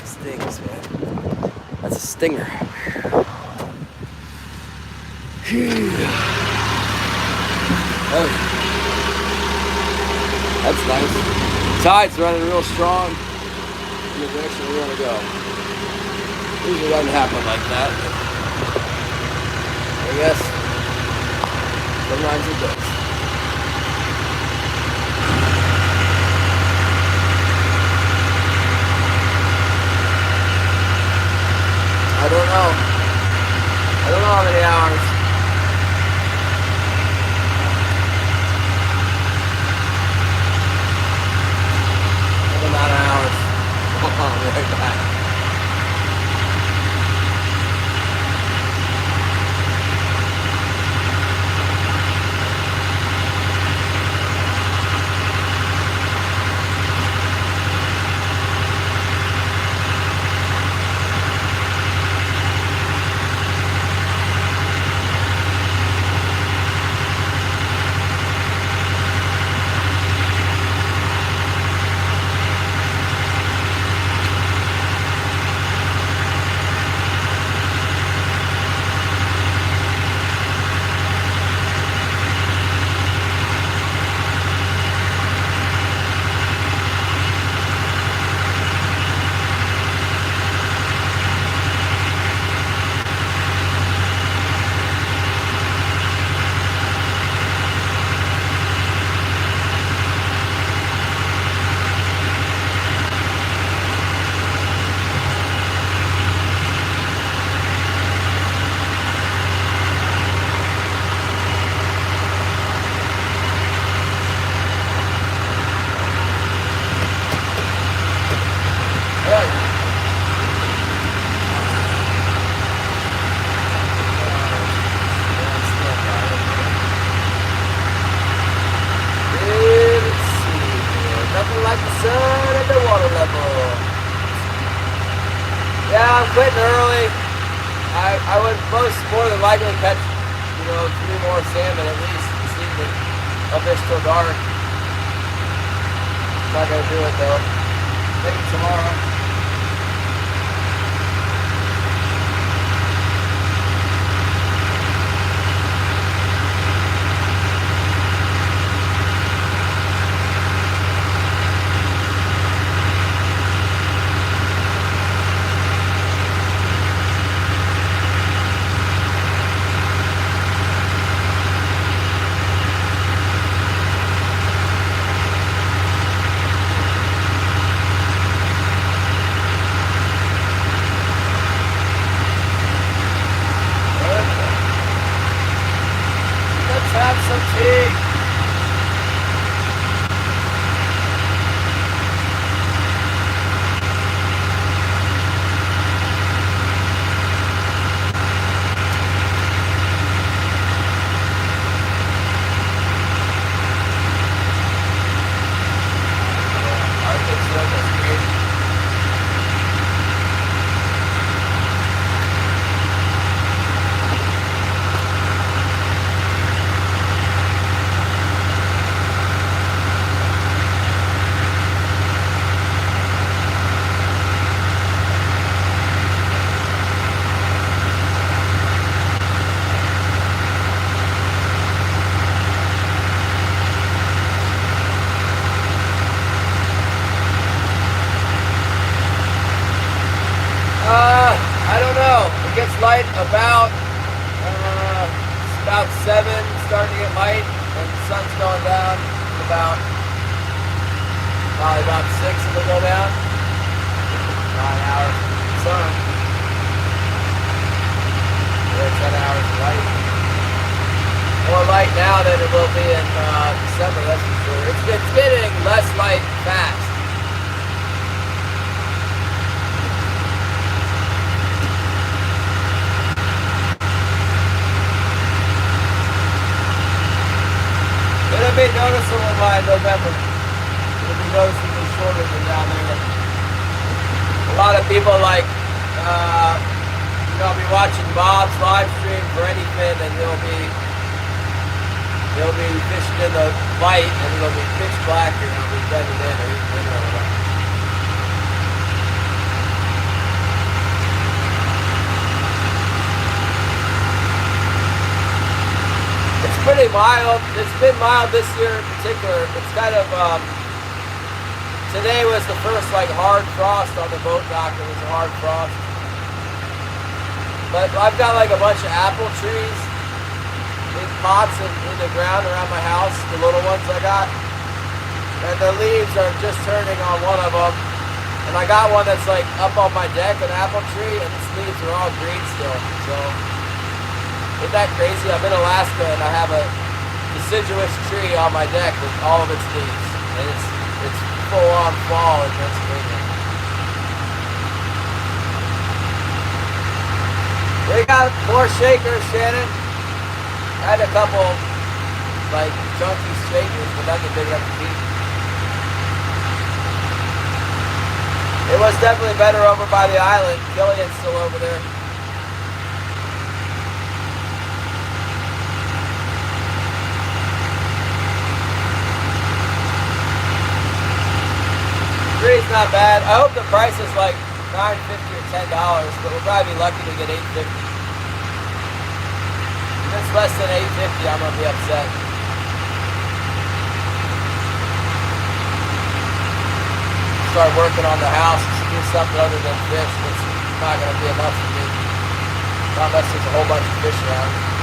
Stings, man. That's a stinger. Oh, that's nice. Tide's running real strong in the direction we want to go. Usually doesn't happen like that, but I guess sometimes it does. I don't know how many hours. What amount of hours? I'll be right back. Yeah, I'm quitting early. I would most more than likely catch, 3 more salmon at least this evening. I'll fish till dark. Not gonna do it though. Maybe tomorrow. I don't know. It gets light about 7, starting to get light, and the sun's going down probably about 6 it'll go down. 9 hours of sun. 10 hours of light. More light now than it will be in December, that's for sure. It's getting less light fast. It'll be noticeable by November. It'll be noticeably shorter than down there. A lot of people I'll be watching Bob's live stream for anything, and they'll be fishing in the light, and it'll be pitch black, and it'll be blended in or eating in or whatever. It's pretty mild. It's been mild this year in particular. It's kind of, today was the first hard frost on the boat dock. It was a hard frost. But I've got a bunch of apple trees in pots in the ground around my house, the little ones I got. And the leaves are just turning on one of them. And I got one that's up on my deck, an apple tree, and its leaves are all green still. So, isn't that crazy? I'm in Alaska and I have a deciduous tree on my deck with all of its leaves. And it's full on fall in Pennsylvania. We got more shakers, Shannon. I had a couple chunky shakers, but nothing big enough to keep. It was definitely better over by the island. Killian's still over there. Tree's not bad. I hope the price is $9.50 or $10, but we'll probably be lucky to get $8.50. If it's less than $8.50, I'm gonna be upset. Start working on the house, do something other than fish. It's not gonna be enough for me. Not unless there's a whole bunch of fish around.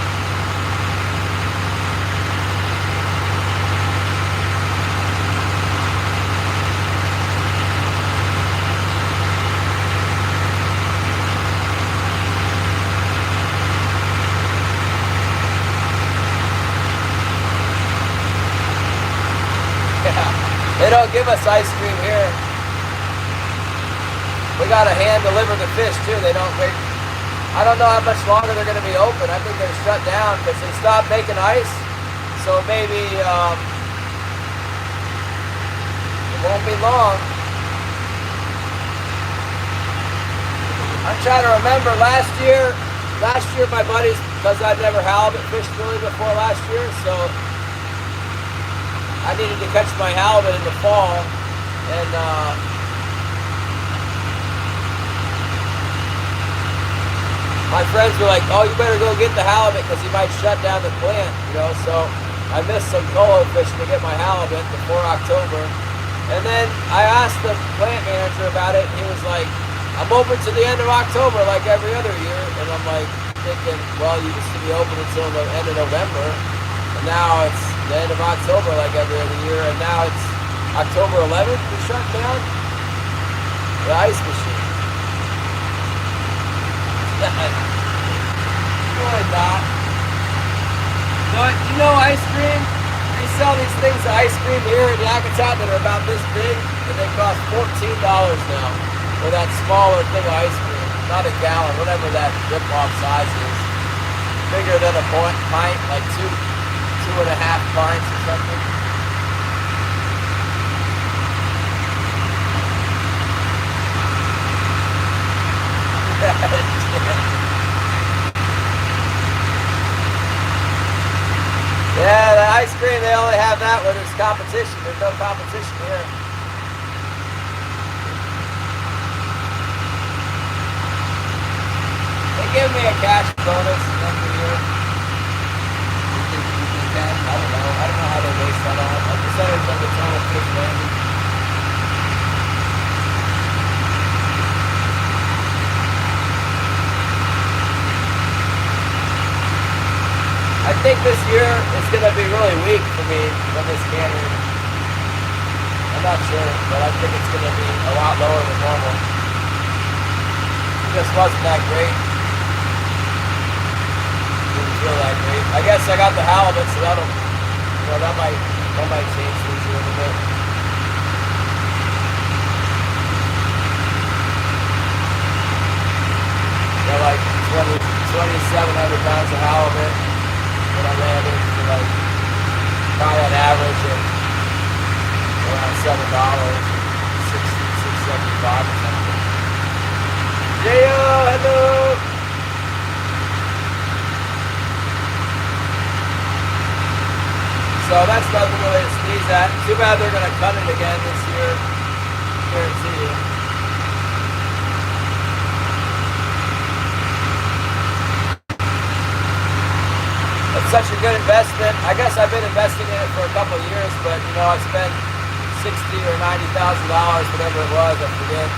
They don't give us ice cream here. We gotta hand deliver the fish too. They don't wait. I don't know how much longer they're gonna be open. I think they're shut down because they stopped making ice. So maybe it won't be long. I'm trying to remember last year my buddies, because I'd never halibut fished really before last year, so I needed to catch my halibut in the fall, and my friends were like, "Oh, you better go get the halibut because he might shut down the plant," So I missed some coho fishing to get my halibut before October, and then I asked the plant manager about it, and he was like, "I'm open to the end of October like every other year," and I'm like thinking, "Well, you used to be open until the end of November, and now it's the end of October like every other year, and now it's October 11th we shut down the ice machine." Really not. Ice cream? They sell these things of ice cream here in Yakutat that are about this big, and they cost $14 now for that smaller thing of ice cream. Not a gallon, whatever that rip-off size is. Bigger than a pint, like 2.5 pints or something. Yeah, the ice cream, they only have that where there's competition. There's no competition here. They give me a cash bonus every year. I don't know how they base that on. A percentage of the total fish landed. I think this year is going to be really weak for me from this canyon. I'm not sure, but I think it's going to be a lot lower than normal. It just wasn't that great. Didn't feel that great. I guess I got the halibut, so that'll, that might change things a little bit. Got like 2,700 pounds of halibut when I landed for like probably an average of around $7, $6.75 or something. Yeah, hello. So that's nothing really to sneeze at. Too bad they're going to cut it again this year. Guarantee you. It's such a good investment. I guess I've been investing in it for a couple of years, but I spent $60,000 or $90,000, whatever it was, I forget.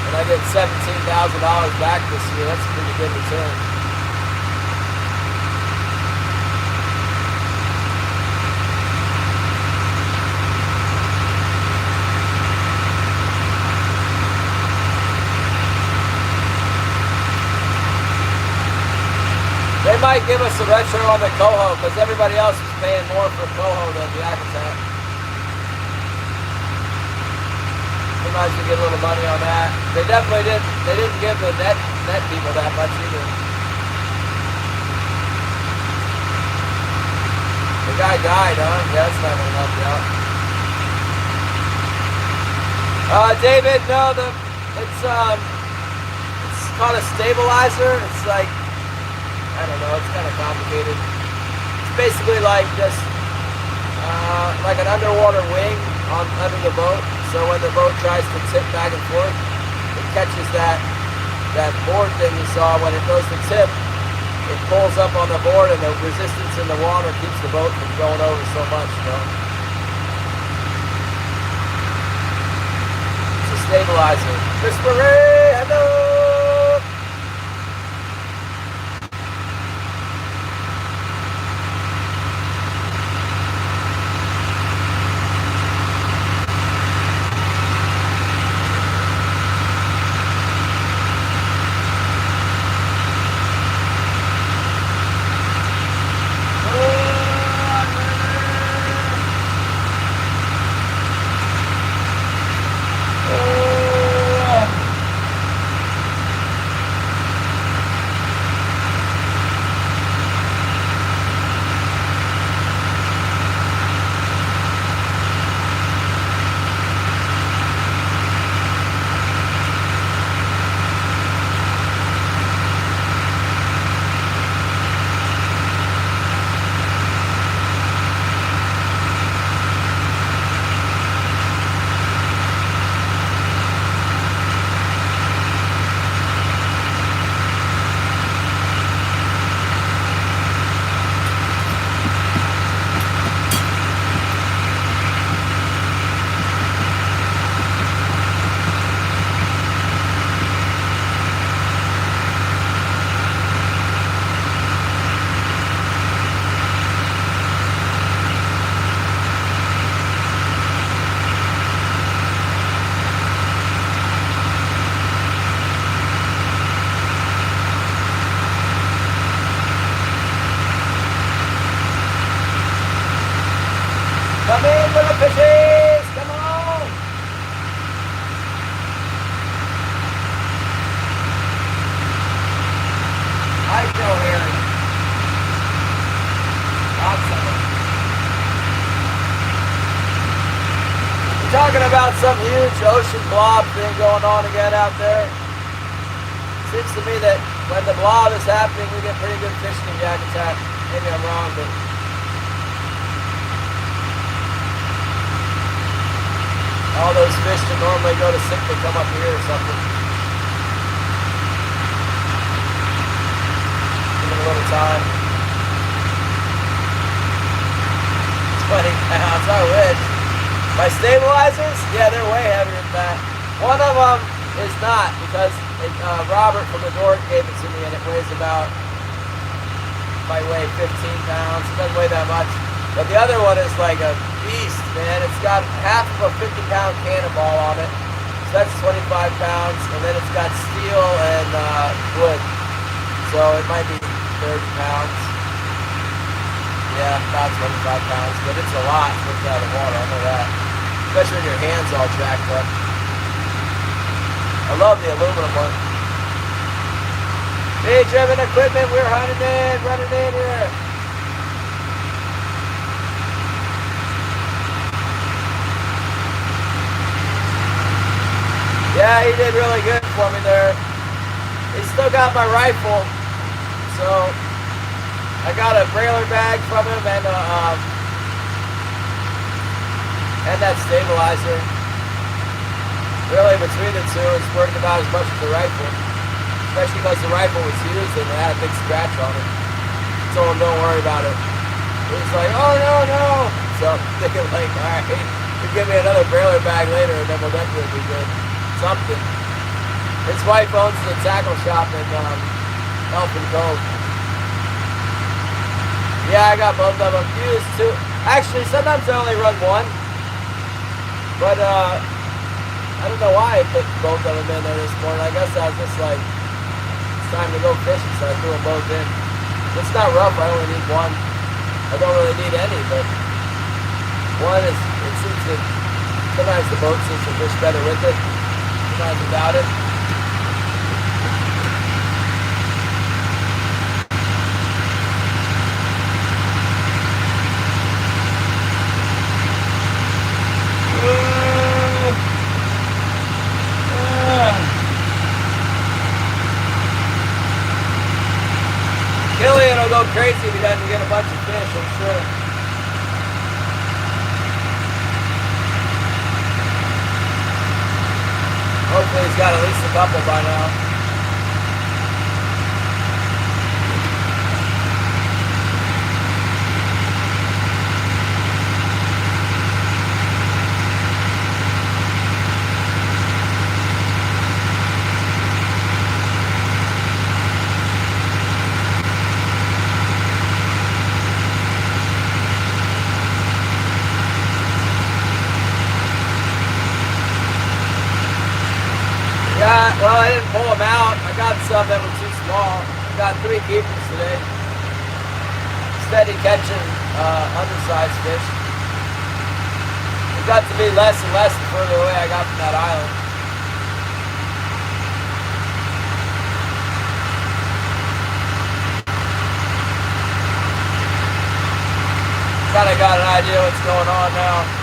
And I get $17,000 back this year. That's a pretty good return. They might give us a retro on the coho because everybody else is paying more for coho than the Yakutat. We might as well get a little money on that. They definitely didn't. They didn't give the net people that much either. The guy died, huh? Yeah, that's not gonna help you out. David, no, it's called a stabilizer. It's like, I don't know, it's kind of complicated. It's basically like just like an underwater wing under the boat. So when the boat tries to tip back and forth, it catches that board thing you saw. When it goes to tip, it pulls up on the board, and the resistance in the water keeps the boat from going over so much. It's a stabilizer. Christopher Ray, hello. Come in, little fishies! Come on! Hydro herring. Lots of them. We're talking about some huge ocean blob thing going on again out there. Seems to me that when the blob is happening, we get pretty good fishing in Yakutat. Maybe I'm wrong, but all those fish that normally go to sick, they come up here or something. Give it a little time. 20 pounds, I wish. My stabilizers? Yeah, they're way heavier than that. One of them is not, because Robert from the Dork gave it to me, and it weighs about might weigh 15 pounds. It doesn't weigh that much. But the other one is like a beast, man. It's got half of a 50-pound cannonball on it. So that's 25 pounds. And then it's got steel and wood. So it might be 30 pounds. Yeah, about 25 pounds. But it's a lot lifted out of the water. I know that. Especially when your hands all jacked up. I love the aluminum one. Hey, driven equipment, we're running in here. Yeah, he did really good for me there. He still got my rifle, so I got a brailer bag from him and that stabilizer. Really, between the two, it's working about as much as the rifle. Especially because the rifle was used and it had a big scratch on it. I told him, don't worry about it. He was like, oh, no. So I'm thinking like, all right, you give me another brailer bag later and then we'll definitely be good. Something. His wife owns the tackle shop in Elfin Cove. Yeah, I got both of them. Used two. Actually, sometimes I only run one. But I don't know why I put both of them in there this morning. I guess I was just like, it's time to go fishing, so I threw them both in. It's not rough, I only need one. I don't really need any, but one is, it seems to, sometimes the boat seems to fish better with it, sometimes without it. Killian will go crazy if he doesn't get a bunch of fish, I'm sure. Hopefully he's got at least a couple by now. Well, I didn't pull them out. I got some that were too small. I got 3 keepers today. Steady catching undersized fish. It got to be less and less the further away I got from that island. Kind of got an idea what's going on now.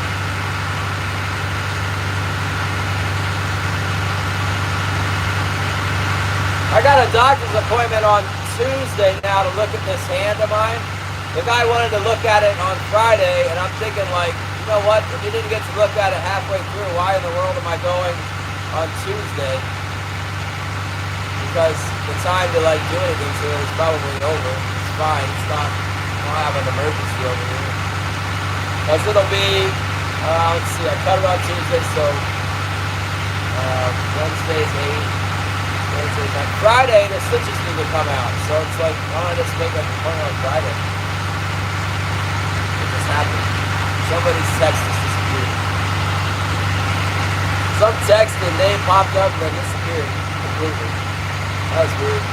I got a doctor's appointment on Tuesday now to look at this hand of mine. The guy wanted to look at it on Friday, and I'm thinking like, you know what, if you didn't get to look at it halfway through, why in the world am I going on Tuesday? Because the time to like do anything to it is probably over. It's fine, it's not, I don't have an emergency over here. Because it'll be, let's see, I cut it on Tuesday, so Wednesday's 8. Friday, the stitches need to come out, so it's like, why don't I just make an appointment on Friday? It just happened. Somebody's text just disappeared. Some text and name popped up and then disappeared completely. That was weird.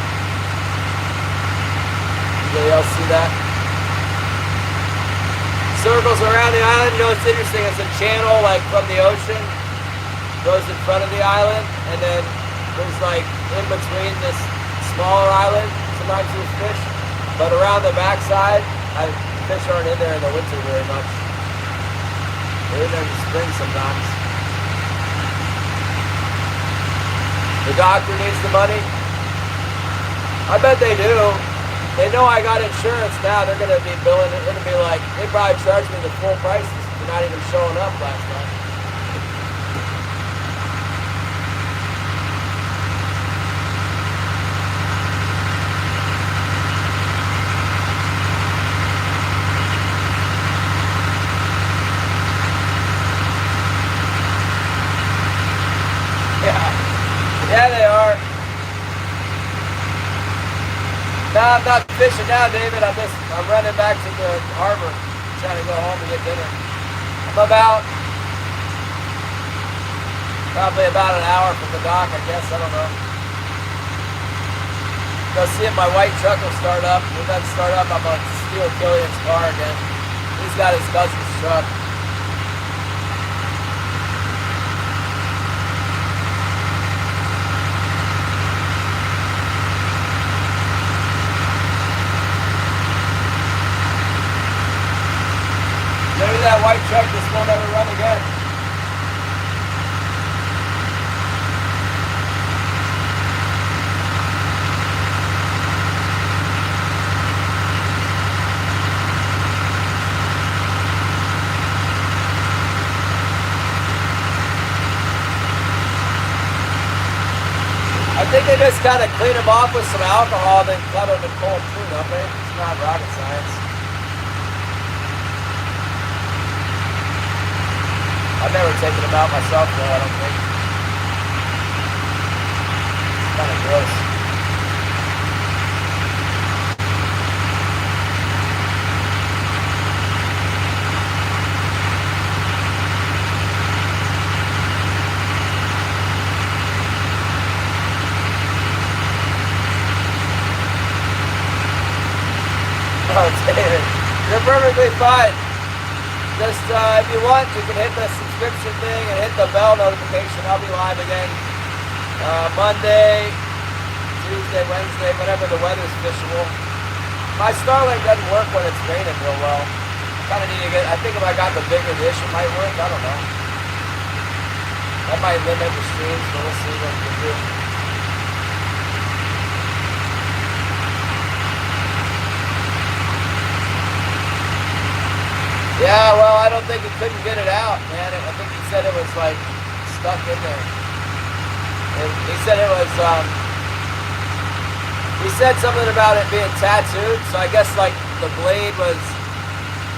Anybody else see that? Circles around the island. You know what's interesting? It's a channel like from the ocean, goes in front of the island, and then there's like in between this smaller island, sometimes there's fish, but around the backside, fish aren't in there in the winter very much. They're in there in the spring sometimes. The doctor needs the money. I bet they do. They know I got insurance now. They're going to be billing it. It'll be like, they probably charge me the full prices for not even showing up last night. Yeah, they are. No, I'm not fishing now, David. I'm running back to the harbor, trying to go home and get dinner. I'm probably about an hour from the dock, I guess. I don't know. Go see if my white truck will start up. If it doesn't start up, I'm gonna steal Killian's car again. He's got his cousin's truck. Maybe that white truck just won't ever run again. I think they just kind of clean them off with some alcohol, then cut them in cold too, don't they? It's not rocket science. I've never taken them out myself, though, I don't think. It's kind of gross. Oh, David, you're perfectly fine. Just, if you want, you can hit the subscription thing and hit the bell notification. I'll be live again Monday, Tuesday, Wednesday, whenever the weather's fishable. My Starlink doesn't work when it's raining real well. Kind of need to get, I think if I got the bigger dish, it might work. I don't know. That might limit the streams, but we'll see what we can do. Yeah, well, I don't think he couldn't get it out, man. I think he said it was, like, stuck in there. And he said it was, he said something about it being tattooed, so I guess, like, the blade was,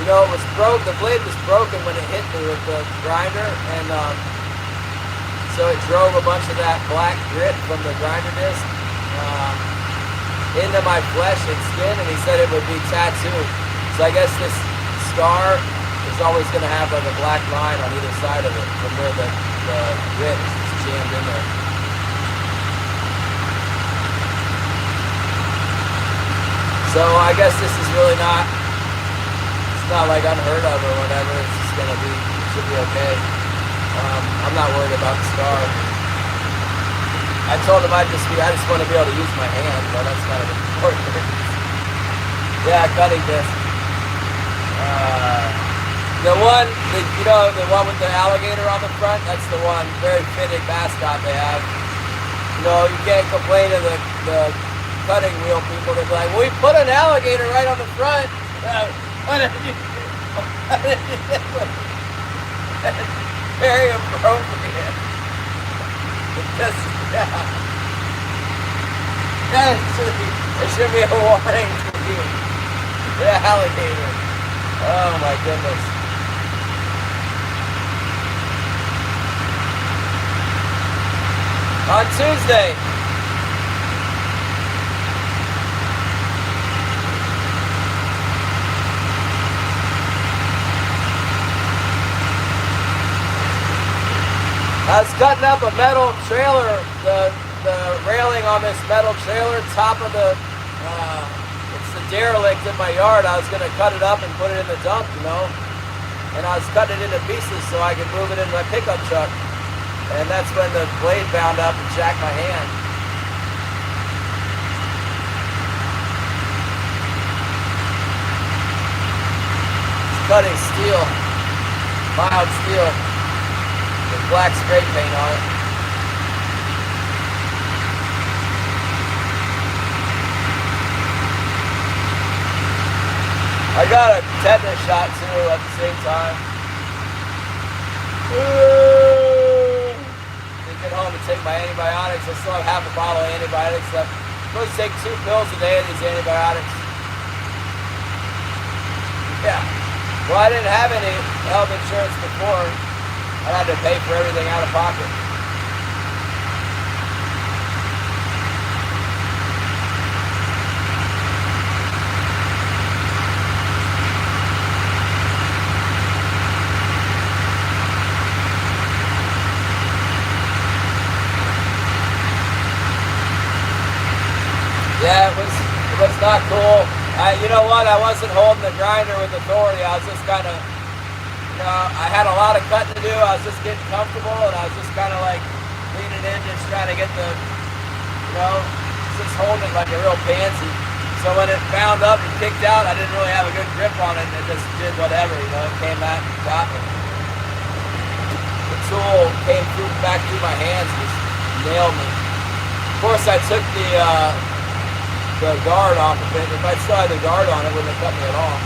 you know, it was broke. The blade was broken when it hit me with the grinder, and, so it drove a bunch of that black grit from the grinder disc, into my flesh and skin, and he said it would be tattooed. So I guess this scar is always going to have like a black line on either side of it from where the grit is jammed in there. So I guess this is really not, it's not like unheard of or whatever. It's just going to be, it should be okay. I'm not worried about the scar. I told him I just want to be able to use my hand, but that's kind of important. Yeah, cutting disc. The one with the alligator on the front, that's the one, very fitting mascot they have. You know, you can't complain to the cutting wheel people. They're like, well, we put an alligator right on the front. Very appropriate. Just, yeah. There should be a warning to you. The alligator. Oh my goodness. On Tuesday, I was cutting up a metal trailer, the railing on this metal trailer, top of the, it's the derelict in my yard. I was going to cut it up and put it in the dump, you know, and I was cutting it into pieces so I could move it in my pickup truck, and that's when the blade bound up and jacked my hand. It's cutting steel, mild steel, with black spray paint on it. I got a tetanus shot too at the same time. To get home and take my antibiotics. I still have half a bottle of antibiotics left. I'm supposed to take 2 pills a day of these antibiotics. Yeah. Well, I didn't have any health insurance before. I had to pay for everything out of pocket. was not cool. You know what? I wasn't holding the grinder with authority. I was just kind of, you know, I had a lot of cutting to do. I was just getting comfortable, and I was just kind of like leaning in, just trying to get the, you know, just holding it like a real pansy. So when it bound up and kicked out, I didn't really have a good grip on it, and it just did whatever, you know. It came out and got me. The tool came back through my hands and just nailed me. Of course, I took the guard off of it. If I still had the guard on, it wouldn't have cut me at all.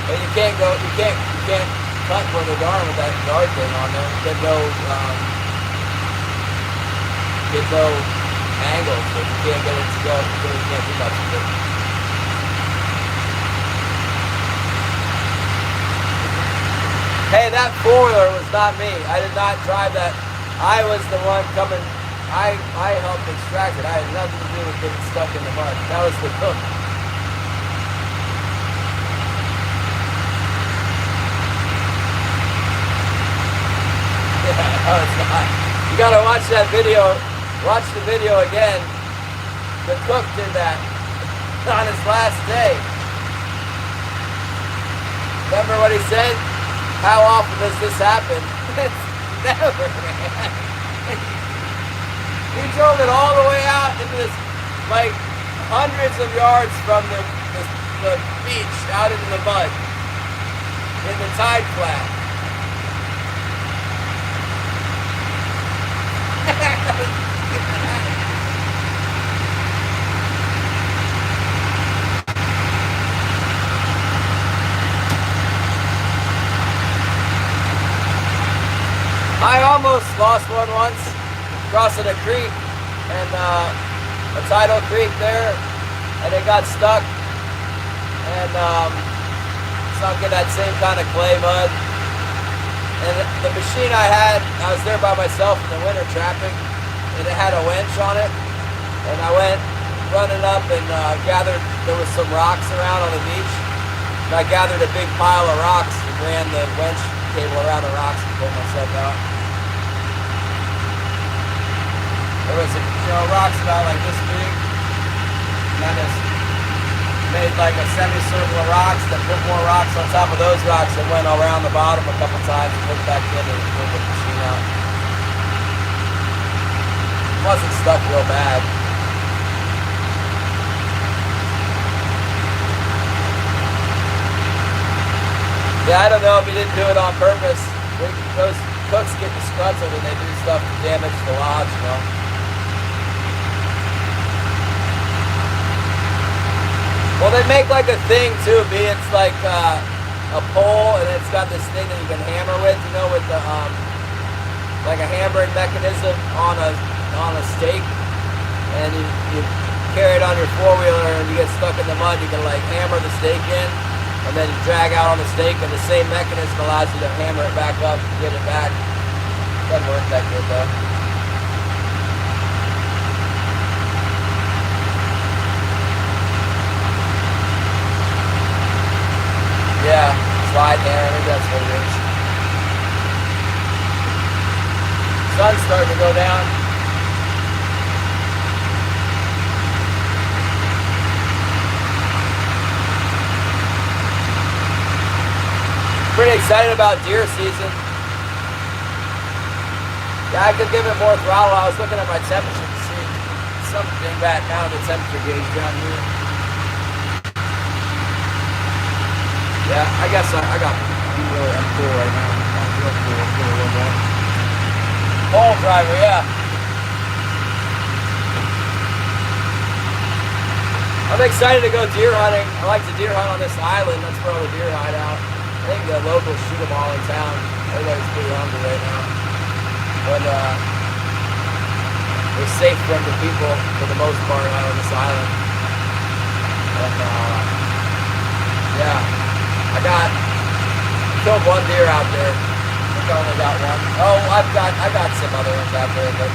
But you can't cut with the guard with that guard thing on there. Get no angle, so you can't get it to go. You really can't do much with it. Hey, that four-wheeler was not me. I did not drive that. I was the one coming. I helped extract it. I had nothing to do with getting stuck in the mud. That was the cook. Yeah, no, it's not. You gotta watch that video. Watch the video again. The cook did that on his last day. Remember what he said? How often does this happen? Never, man. He drove it all the way out into this, like, hundreds of yards from the beach out into the mud in the tide flat. I almost lost one once crossing a creek, and a tidal creek there, and it got stuck and sunk in that same kind of clay mud. And the machine I was there by myself in the winter trapping, and it had a winch on it, and I went running up and gathered, there was some rocks around on the beach, and I gathered a big pile of rocks and ran the winch cable around the rocks and pulled myself out. There was rocks about like this big, and I just made like a semicircle of rocks, then put more rocks on top of those rocks and went around the bottom a couple times and put it back in and pulled the machine out. It wasn't stuck real bad. Yeah, I don't know if he didn't do it on purpose. Those cooks get disgruntled and they do stuff to damage the lodge, you know. Well, they make like a thing too, B. It's like a pole, and it's got this thing that you can hammer with, you know, with the like a hammering mechanism on a stake, and you carry it on your four-wheeler, and you get stuck in the mud. You can like hammer the stake in, and then you drag out on the stake, and the same mechanism allows you to hammer it back up and get it back. Doesn't work that good though. Yeah, slide hammer, maybe that's what it is. Sun's starting to go down. Pretty excited about deer season. Yeah, I could give it more throttle. I was looking at my temperature to see something back down the temperature gauge down here. Yeah, I guess I'm cool right now. I'm real cool. I'm cool a little more. Pole driver, yeah. I'm excited to go deer hunting. I like to deer hunt on this island. That's where all the deer hide out. I think the locals shoot them all in town. Everybody's pretty hungry right now. But we're safe from the people for the most part out on this island. And yeah. I killed one deer out there. I think I only got one. Oh, I got some other ones out there, but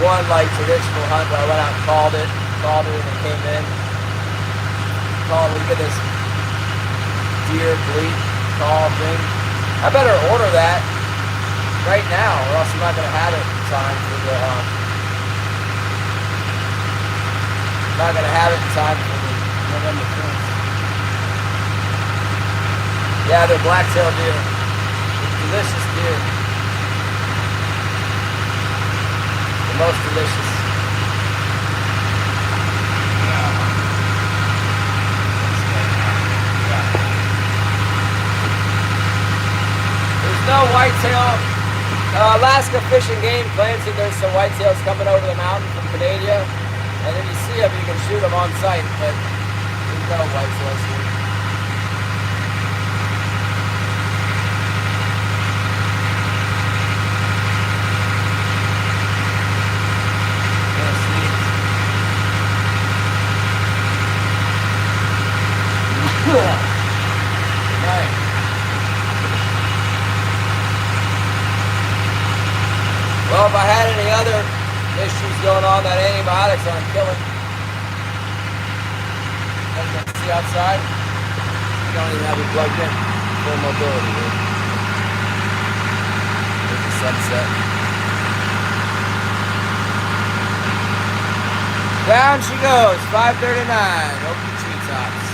one like traditional hunt where I went out and called it and it came in. Look at this deer bleat call thing. I better order that right now, or else I'm not gonna have it in time for the Not gonna have it in time for the November 1st. Yeah, they're black-tailed deer. Delicious deer. The most delicious. There's no whitetail. Alaska Fish and Game claims that there's some whitetails coming over the mountain from Canada. And if you see them, you can shoot them on sight, but there's no whitetails here. Right. Well, if I had any other issues going on, that antibiotics aren't killing. As you can see outside, you don't even have it plugged in. Full mobility here. There's the sunset. Down she goes, 5:39, over the treetops.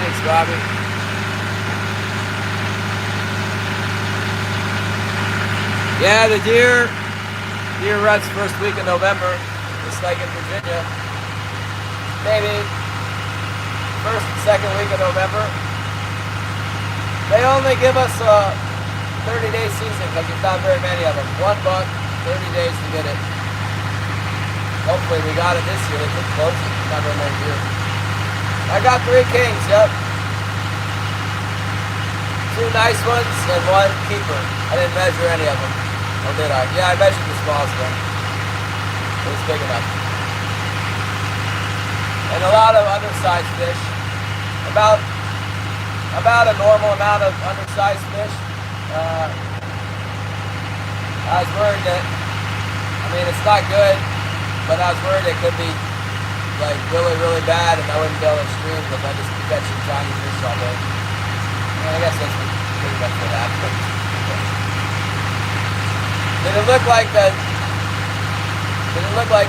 Thanks, Bobby. Yeah, the deer ruts first week of November, just like in Virginia. Maybe first and second week of November. They only give us a 30-day season because there's not very many of them. $1, 30 days to get it. Hopefully we got it this year. They could close it. Not very many deer. I got 3 kings, yep. 2 nice ones and 1 keeper. I didn't measure any of them. Or did I? Yeah, I measured the smallest one. It was big enough. And a lot of undersized fish. About a normal amount of undersized fish. I was worried that, I mean, it's not good, but I was worried it could be like really, really bad and I wouldn't be able to stream because I just be catching tiny fish all day. I guess that's pretty much what happened. Did it look like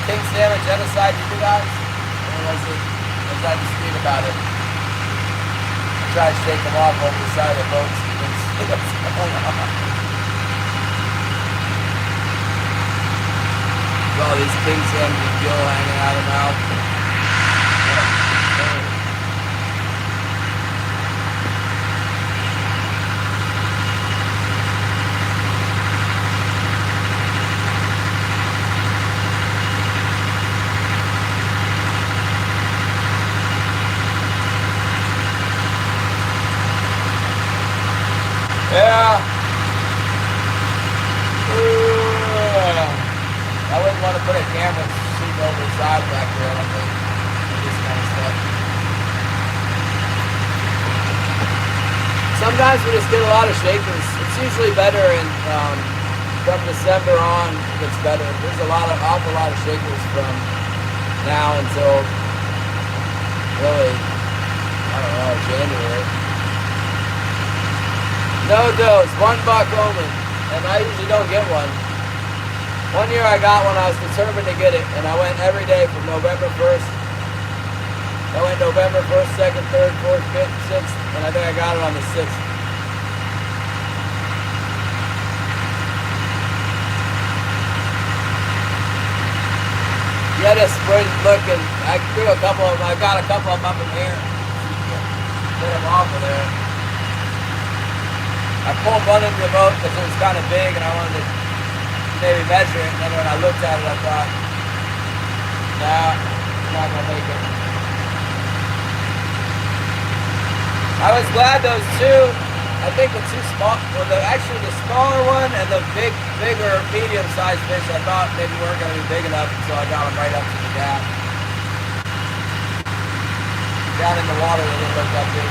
king salmon genocide to you guys? Or was I just read about it? I tried to shake them off over the side of the boat so you can see what's going on. All these king salmon with gill hanging out of the mouth. Yeah. I wouldn't want to put a camera shooting over the side back there, I don't think. This kind of stuff. Sometimes we just get a lot of shakers. It's usually better in from December on. It's better. There's awful lot of shakers from now until really, I don't know, January. No dose, $1 only, and I usually don't get one. One year I got one, I was determined to get it, and I went every day from November 1st. I went November 1st, 2nd, 3rd, 4th, 5th, 6th, and I think I got it on the 6th. Yeah, this spring looking, I threw a couple of them, I got a couple of them up in here. Get them off of there. I pulled one into the boat because it was kind of big and I wanted to maybe measure it, and then when I looked at it I thought, nah, I'm not going to make it. I was glad those two, I think the two small, well actually the smaller one and the bigger medium-sized fish I thought maybe weren't going to be big enough until I got them right up to the gap. Down in the water they didn't look that big.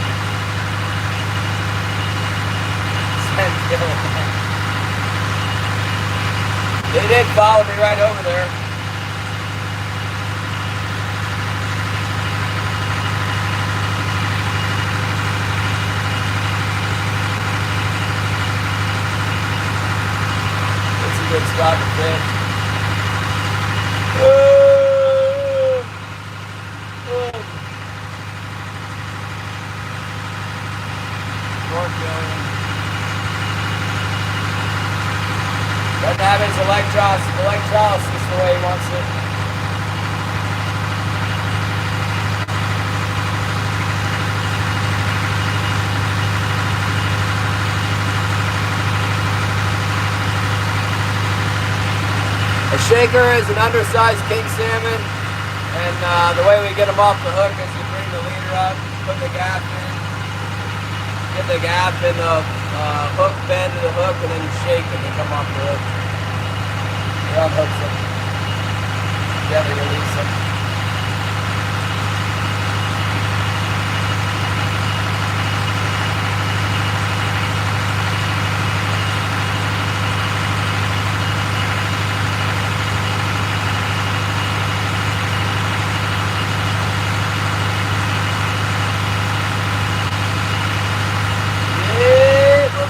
They did follow me right over there. It's a good spot to fish. have his electrolysis the way he wants it. A shaker is an undersized king salmon, and the way we get them off the hook is you bring the leader up, put the gap in, get the gap in the hook bend to the hook, and then you shake and they come off the hook. You unhook them. Gently release them.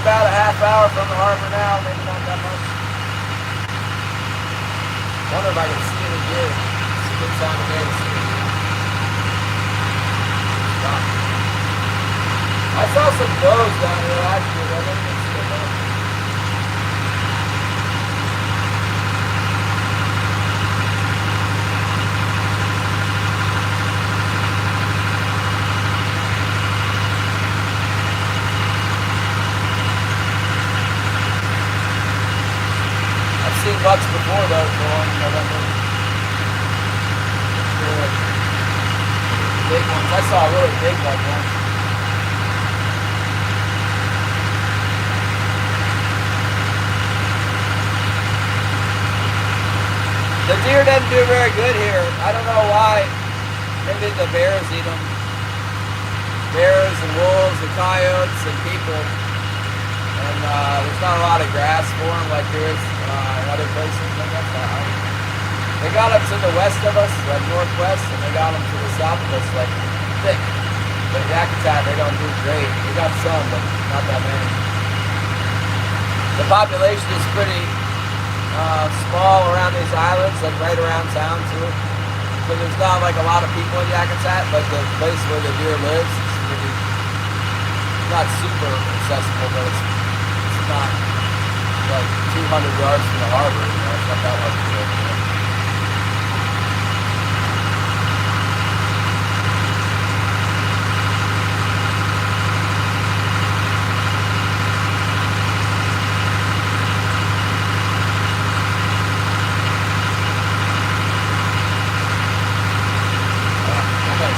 About a half hour from the harbor now, maybe not that much. Wonder if I can see it again. It's a good time of day to see it again. I saw some bows down here last year, but I didn't even see a boat. I've seen bucks before though, going in November. Big ones. I saw a really big one once. The deer doesn't do very good here. I don't know why. Maybe the bears eat them. Bears and wolves and coyotes and people. And there's not a lot of grass for them like there is in other places. I guess. They got them to the west of us, like northwest, and they got them to the south of us, like thick. But Yakutat, they don't do great. They got some, but not that many. The population is pretty small around these islands, like right around town too. So there's not like a lot of people in Yakutat, but the place where the deer lives is pretty, not super accessible, but it's not like 200 yards from the harbor, you know, it's not that hard to do.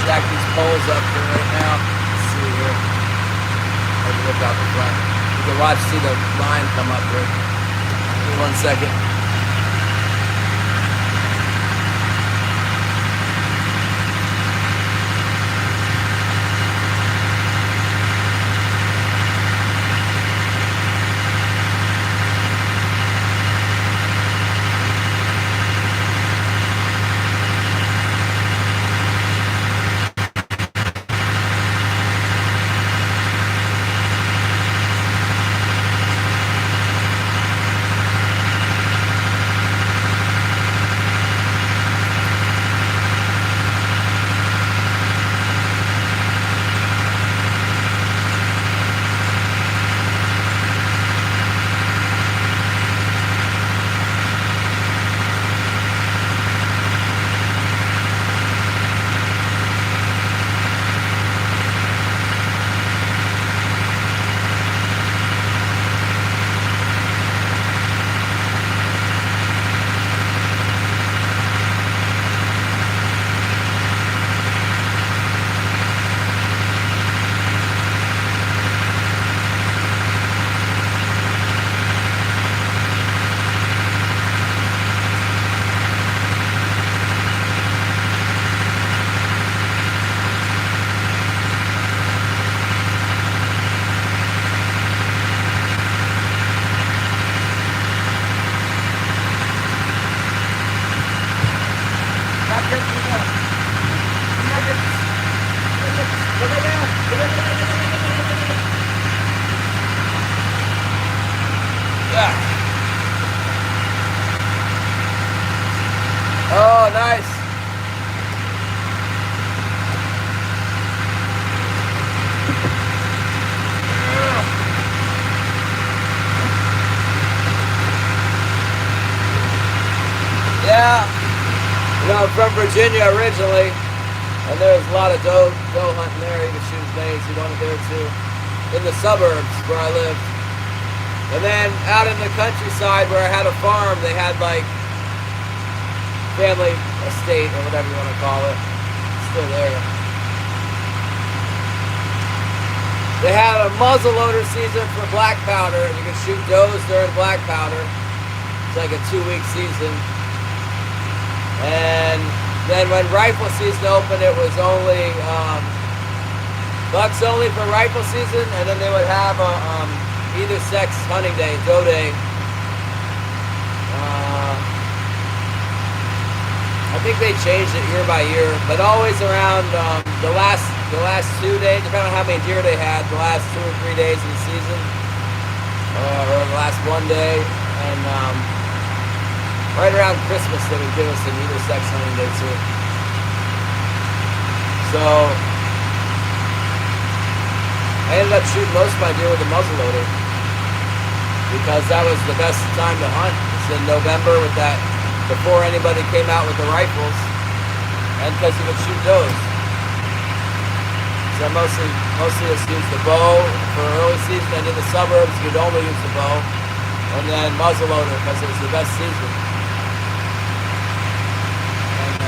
Jack these poles up here right now. Let's see here. Maybe look out the front. You can watch, see the line come up here. Give me 1 second. I'm from Virginia originally, and there's a lot of doe hunting there. You can shoot as many as you wanted there too. In the suburbs where I lived. And then out in the countryside where I had a farm, they had like family estate or whatever you want to call it. It's still there. They had a muzzleloader season for black powder. You can shoot does during black powder. It's like a 2-week season. And then when rifle season opened, it was only bucks only for rifle season, and then they would have a either sex hunting day, doe day. I think they changed it year by year, but always around the last 2 days, depending on how many deer they had, the last 2 or 3 days of the season, or the last 1 day, and right around Christmas they would give us an either sex hunting day too. So I ended up shooting most of my deer with a muzzleloader because that was the best time to hunt. It's in November with that, before anybody came out with the rifles, and because you could shoot does. So mostly just use the bow for early season, and in the suburbs you'd only use the bow, and then muzzleloader because it was the best season. And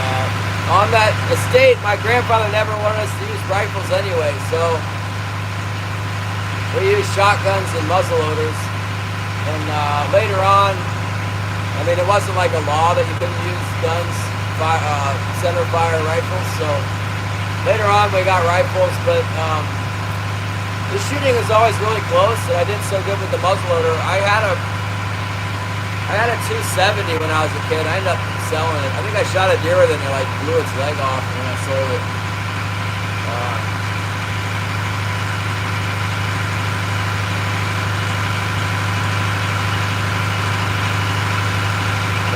on that estate, my grandfather never wanted us to use rifles anyway, so we used shotguns and muzzleloaders. And later on, I mean, it wasn't like a law that you couldn't use guns, center fire rifles. So later on, we got rifles, but the shooting was always really close, and I did so good with the muzzleloader. I had a 270 when I was a kid. I ended up selling it. I think I shot a deer with it and it like blew its leg off when I sold it.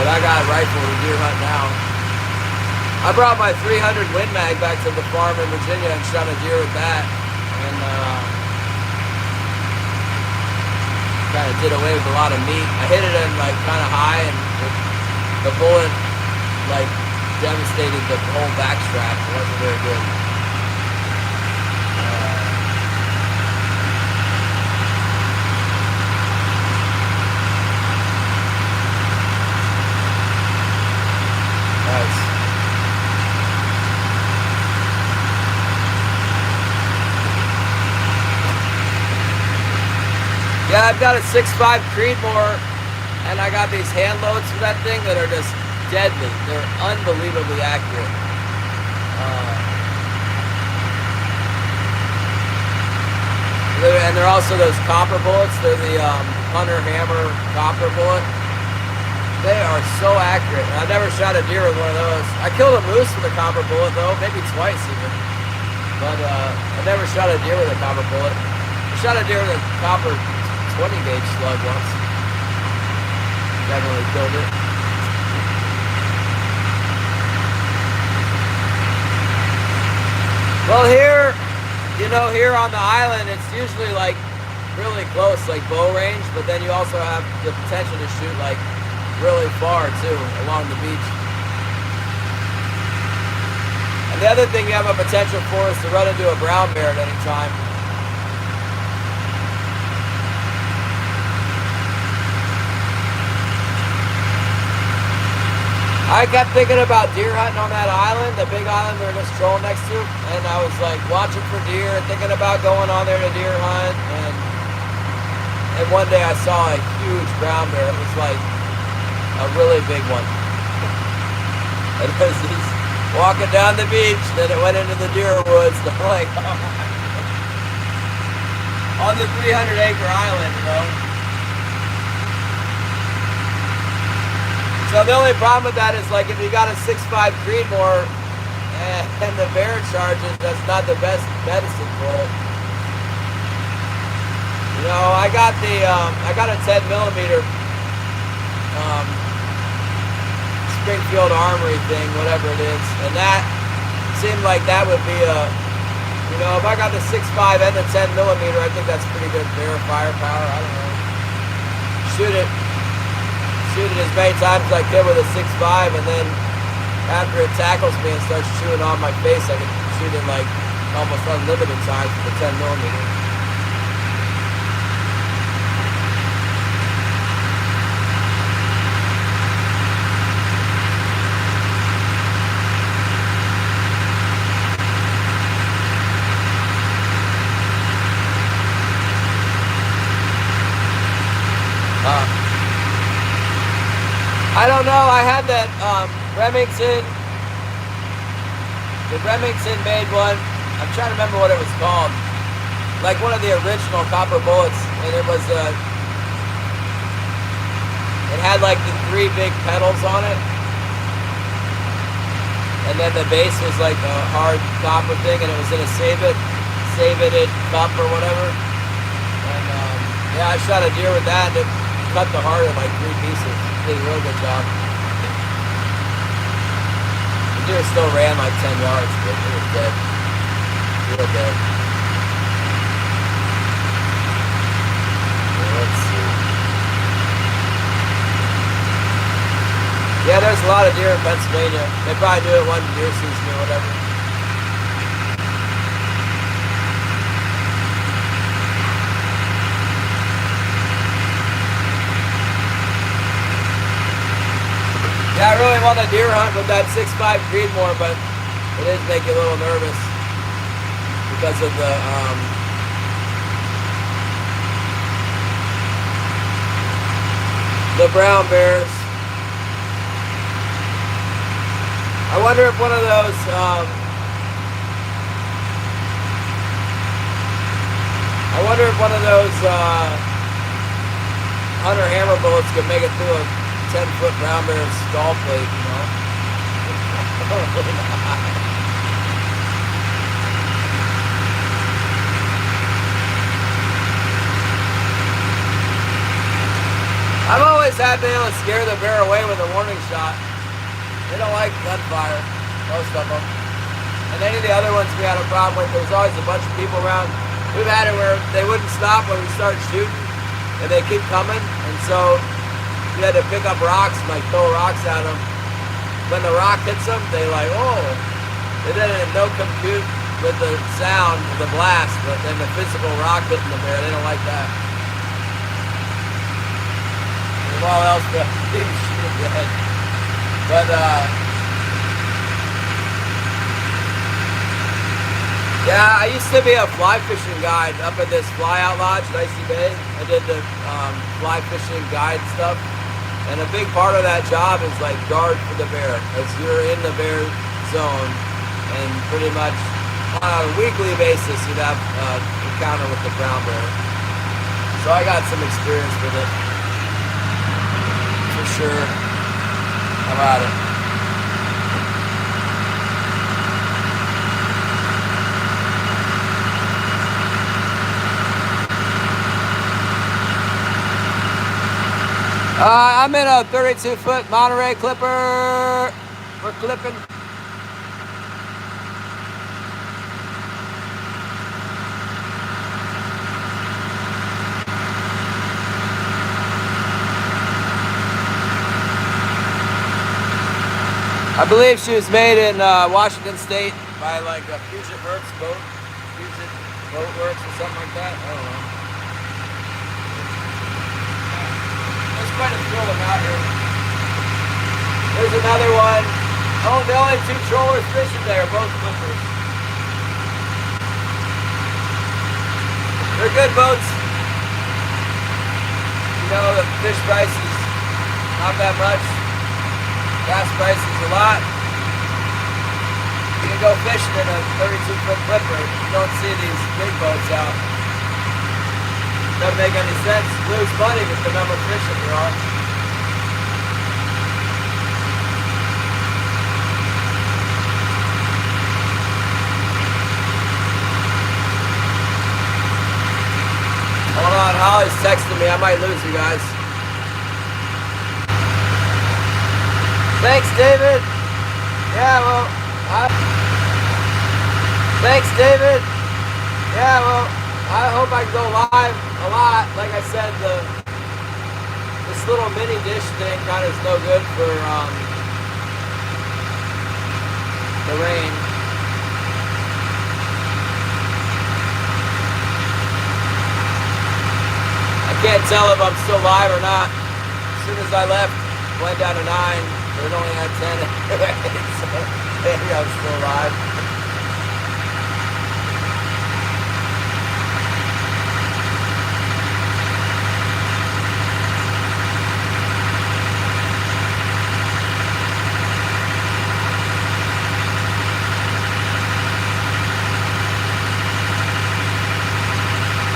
But I got a rifle to deer hunt now. I brought my 300 Win Mag back to the farm in Virginia and shot a deer with that. And kind of did away with a lot of meat. I hit it in like kind of high, and the bullet like devastated the whole back strap. It wasn't very good. Yeah, I've got a 6.5 Creedmoor, and I got these hand loads for that thing that are just deadly. They're unbelievably accurate. And they're also those copper bullets. They're the Hunter Hammer copper bullet. They are so accurate. And I've never shot a deer with one of those. I killed a moose with a copper bullet, though, maybe twice even. But I never shot a deer with a copper bullet. I shot a deer with a copper 20 gauge slug once. Definitely killed it. Well, here, you know, here on the island, it's usually like really close, like bow range, but then you also have the potential to shoot like really far too, along the beach. And the other thing you have a potential for is to run into a brown bear at any time. I kept thinking about deer hunting on that island, the big island we were just trolling next to, and I was like watching for deer, thinking about going on there to deer hunt, and one day I saw a huge brown bear. It was like a really big one. And as he's walking down the beach, then it went into the deer woods. I'm like, on the 300-acre island, you know. So the only problem with that is, like, if you got a 6.5 Creedmoor and the bear charges, that's not the best medicine for it. You know, I got a 10 millimeter Springfield Armory thing, whatever it is, and that seemed like that would be a, you know, if I got the 6.5 and the 10 millimeter, I think that's pretty good bear firepower. I don't know. Shoot it as many times as I could with a 6.5, and then after it tackles me and starts chewing on my face, I can shoot in like almost unlimited time for the 10 millimeter. I don't know. I had that Remington. The Remington made one. I'm trying to remember what it was called. Like one of the original copper bullets, and it was it had like the 3 big pedals on it, and then the base was like a hard copper thing, and it was in a save it cup or whatever. And yeah, I shot a deer with that, and it cut the heart in like 3 pieces. Did a real good job. The deer still ran like 10 yards, but it was dead. Real dead. Let's see. Yeah, there's a lot of deer in Pennsylvania. They probably do it one deer season or whatever. Yeah, I really want a deer hunt with that 6.5 Creedmoor, but it is making a little nervous because of the brown bears. I wonder if one of those Hunter hammer bullets could make it through a 10-foot brown bear skull plate, you know? I've always had been able to scare the bear away with a warning shot. They don't like gunfire, most of them. And any of the other ones we had a problem with, there's always a bunch of people around. We've had it where they wouldn't stop when we started shooting, and they keep coming, and so you had to pick up rocks and like throw rocks at them. When the rock hits them, they like, oh. They didn't no compute with the sound of the blast, but then the physical rock hitting the bear, they don't like that. And all else, but they shoot them dead. But yeah, I used to be a fly fishing guide up at this fly out lodge at Icy Bay. I did the fly fishing guide stuff. And a big part of that job is like guard for the bear, as you're in the bear zone, and pretty much on a weekly basis you'd have encounter with the brown bear. So I got some experience with it, for sure. How about it? I'm in a 32-foot Monterey clipper. We're clipping. I believe she was made in Washington State by like a Puget Works boat. Puget Boat Works or something like that. I don't know. Quite a few of them out here. There's another one. Oh, the only 2 trollers fishing there, both clippers. They're good boats. You know, the fish price is not that much. Gas price is a lot. You can go fishing in a 32-foot clipper. You don't see these big boats out. Doesn't make any sense. Lose money with the number of fish that you're on. Hold on, Holly's texting me. I might lose you guys. Thanks, David. Yeah, well, thanks, David. Yeah, well, I hope I can go live a lot. Like I said, this little mini dish thing kind of is no good for the rain. I can't tell if I'm still live or not. As soon as I left, went down to 9, but it only had 10 anyway, so maybe I'm still live.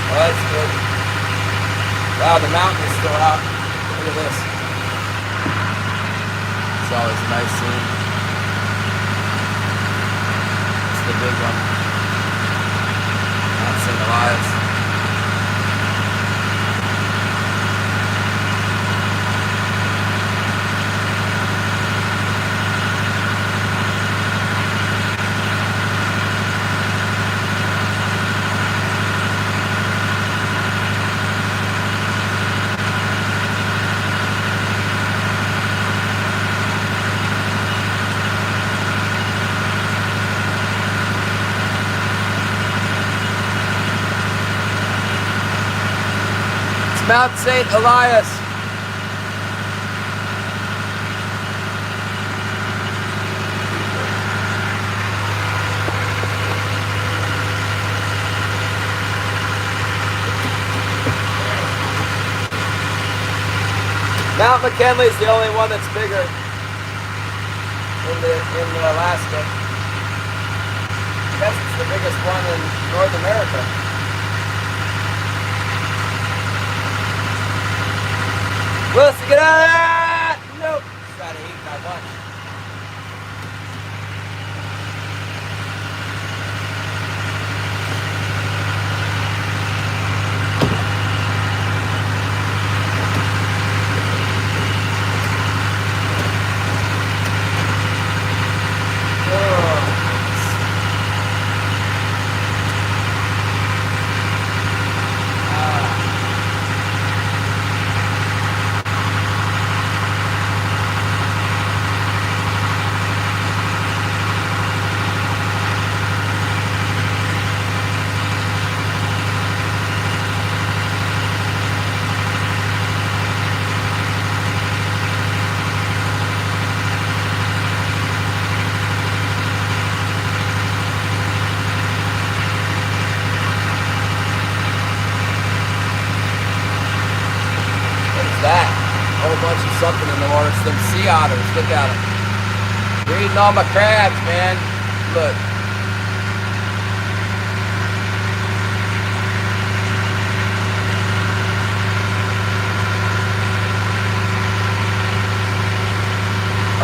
Oh, that's good. Wow, the mountain is still out. Look at this. It's always a nice scene. It's the big one. Mount St. Elias. Mount St. Elias. Mount McKinley is the only one that's bigger in Alaska. I guess it's the biggest one in North America. Wilson, get out of there! Nope. Trying to eat my lunch. That a whole bunch of something in the water. It's them sea otters. Look at them. They're eating all my crabs, man. Look.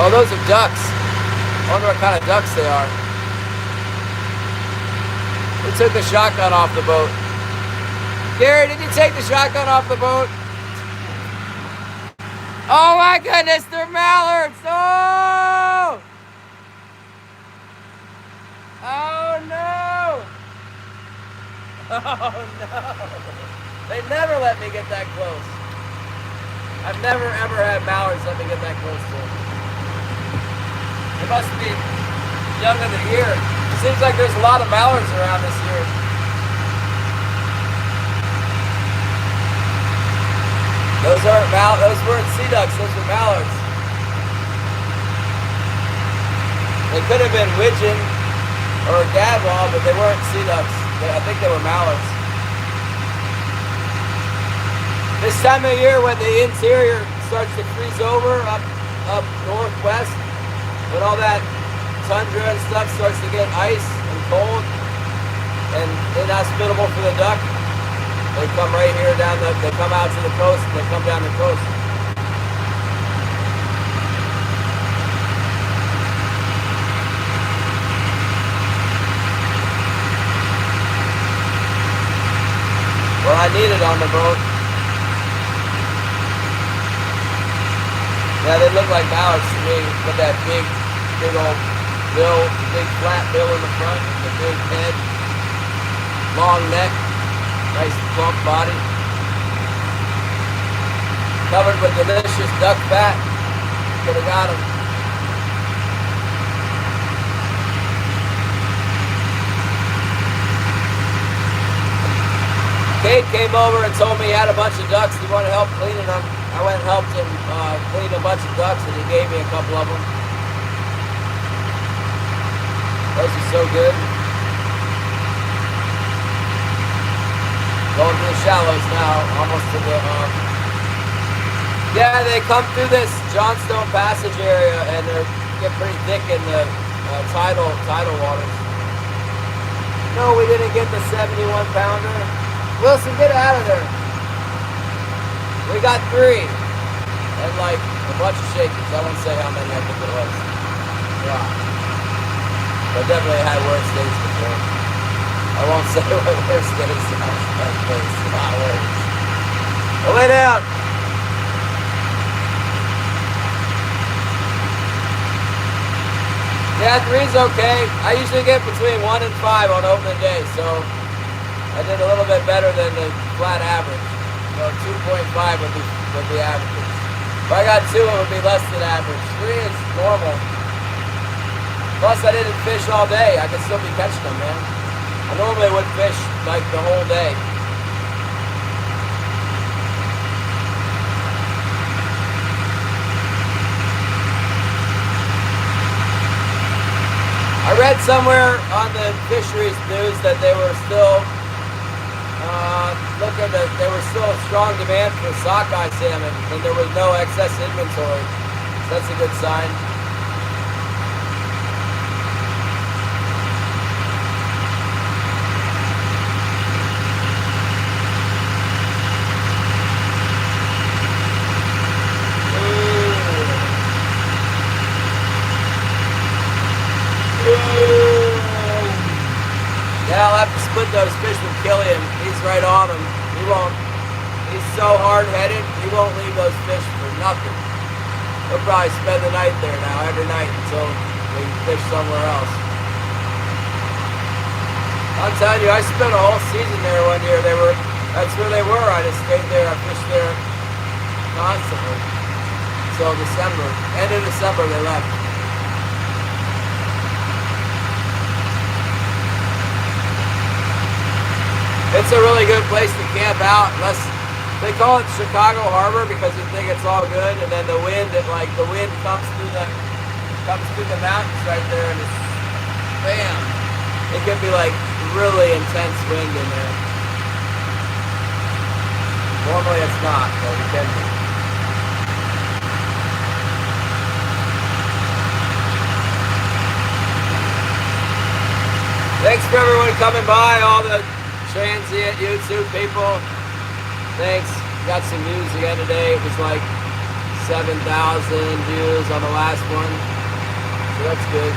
Oh, those are ducks. I wonder what kind of ducks they are. Who took the shotgun off the boat? Gary, did you take the shotgun off the boat? Oh my goodness, they're mallards! Oh! Oh no! Oh no! They never let me get that close. I've never ever had mallards let me get that close to them. They must be young of the year. It seems like there's a lot of mallards around this year. Those weren't sea ducks, those were mallards. They could have been widgeon or gadwall, but they weren't sea ducks. I think they were mallards. This time of year when the interior starts to freeze over up northwest, when all that tundra and stuff starts to get ice and cold and inhospitable for the duck, they come right here they come out to the coast and they come down the coast. Well, I need it on the boat. Yeah, they look like mallards to me with that big old bill, big flat bill in the front, the big head, long neck. Nice plump body. Covered with delicious duck fat. Could have got him. Kate came over and told me he had a bunch of ducks. He wanted help cleaning them. I went and helped him clean a bunch of ducks, and he gave me a couple of them. Those are so good. Going to the shallows now, almost to the, yeah, they come through this Johnstone Passage area, and they get pretty thick in the tidal waters. No, we didn't get the 71 pounder. Wilson, get out of there. We got 3. And like a bunch of shakers. I won't say how many I think it was. Yeah. But definitely had worse days before. I won't say what worse days are. It's a lot worse. Well, lay down. Yeah, 3's okay. I usually get between 1 and 5 on opening day, so I did a little bit better than the flat average. So 2.5 would be average. If I got 2, it would be less than average. 3 is normal. Plus, I didn't fish all day. I could still be catching them, man. I normally would fish like the whole day. I read somewhere on the fisheries news that they were still there was still a strong demand for sockeye salmon, and there was no excess inventory. So that's a good sign. Yeah, I'll have to split those fish with Killian. He's right on them. He won't. He's so hard-headed, he won't leave those fish for nothing. He'll probably spend the night there now, every night, until we can fish somewhere else. I'm telling you, I spent a whole season there one year. That's where they were. I just stayed there. I fished there constantly. Until December. End of December, they left. It's a really good place to camp out, unless they call it Chicago Harbor because they think it's all good, and then the wind comes through the mountains right there, and it's bam. It could be like really intense wind in there. Normally it's not, but it can be. Thanks for everyone coming by, all the transient YouTube people. Thanks. Got some views again today. It was like 7,000 views on the last one. So that's good.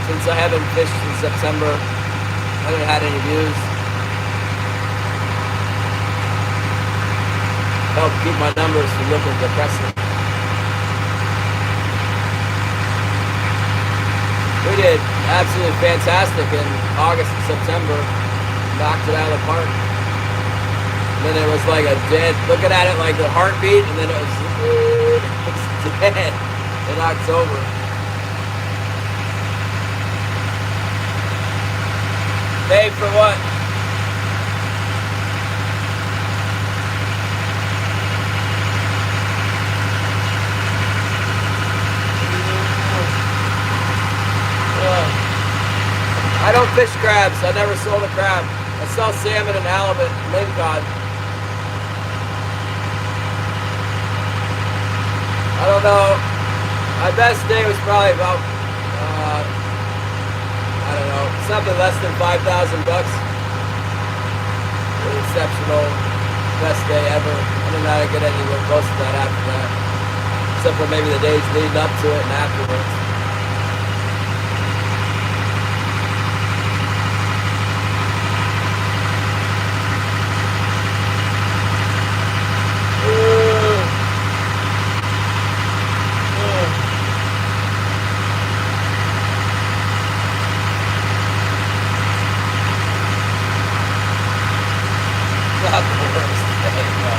Since I haven't fished in September, I haven't had any views. Help keep my numbers from looking depressing. We did absolutely fantastic in August and September. Knocked it out of the park. And then it was like a dead, looking at it like a heartbeat, and then it was dead in October. Paid for what? I don't fish crabs. I never sold a crab. I sell salmon and halibut and lingcod. I don't know. My best day was probably about, I don't know, something less than 5,000 bucks. Really exceptional, best day ever. I didn't know how to get anywhere close to that after that. Except for maybe the days leading up to it and afterwards. Not the worst thing, no.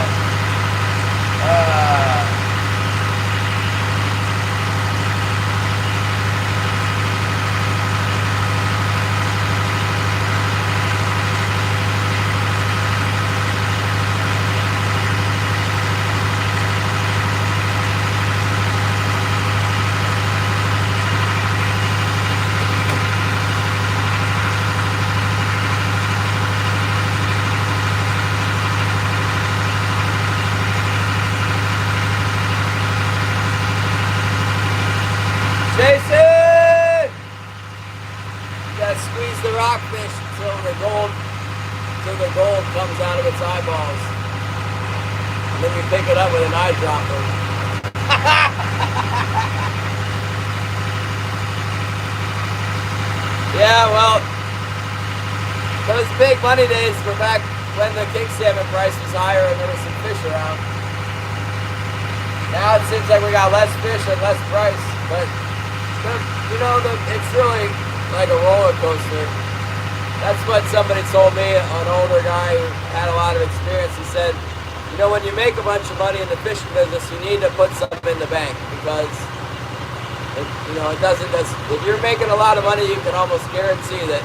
rockfish until the gold comes out of its eyeballs. And then you pick it up with an eyedropper. Yeah, well, those big money days were back when the king salmon price was higher and there was some fish around. Now it seems like we got less fish and less price, but you know, it's really like a roller coaster. That's what somebody told me, an older guy who had a lot of experience. He said, you know, when you make a bunch of money in the fishing business, you need to put something in the bank because, if you're making a lot of money, you can almost guarantee that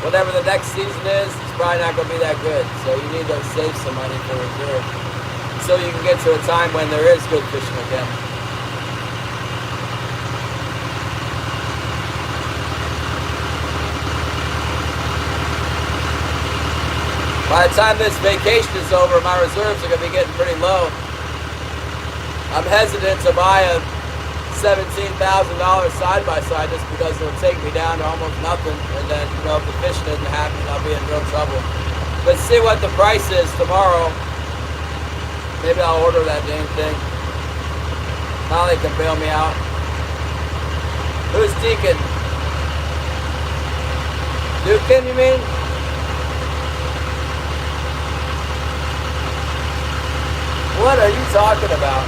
whatever the next season is, it's probably not going to be that good. So you need to save some money for reserve so you can get to a time when there is good fishing again. By the time this vacation is over, my reserves are going to be getting pretty low. I'm hesitant to buy a $17,000 side-by-side just because it'll take me down to almost nothing. And then, you know, if the fishing doesn't happen, I'll be in real trouble. Let's see what the price is tomorrow. Maybe I'll order that dang thing. Molly can bail me out. Who's Deacon? Dukin, you mean? What are you talking about?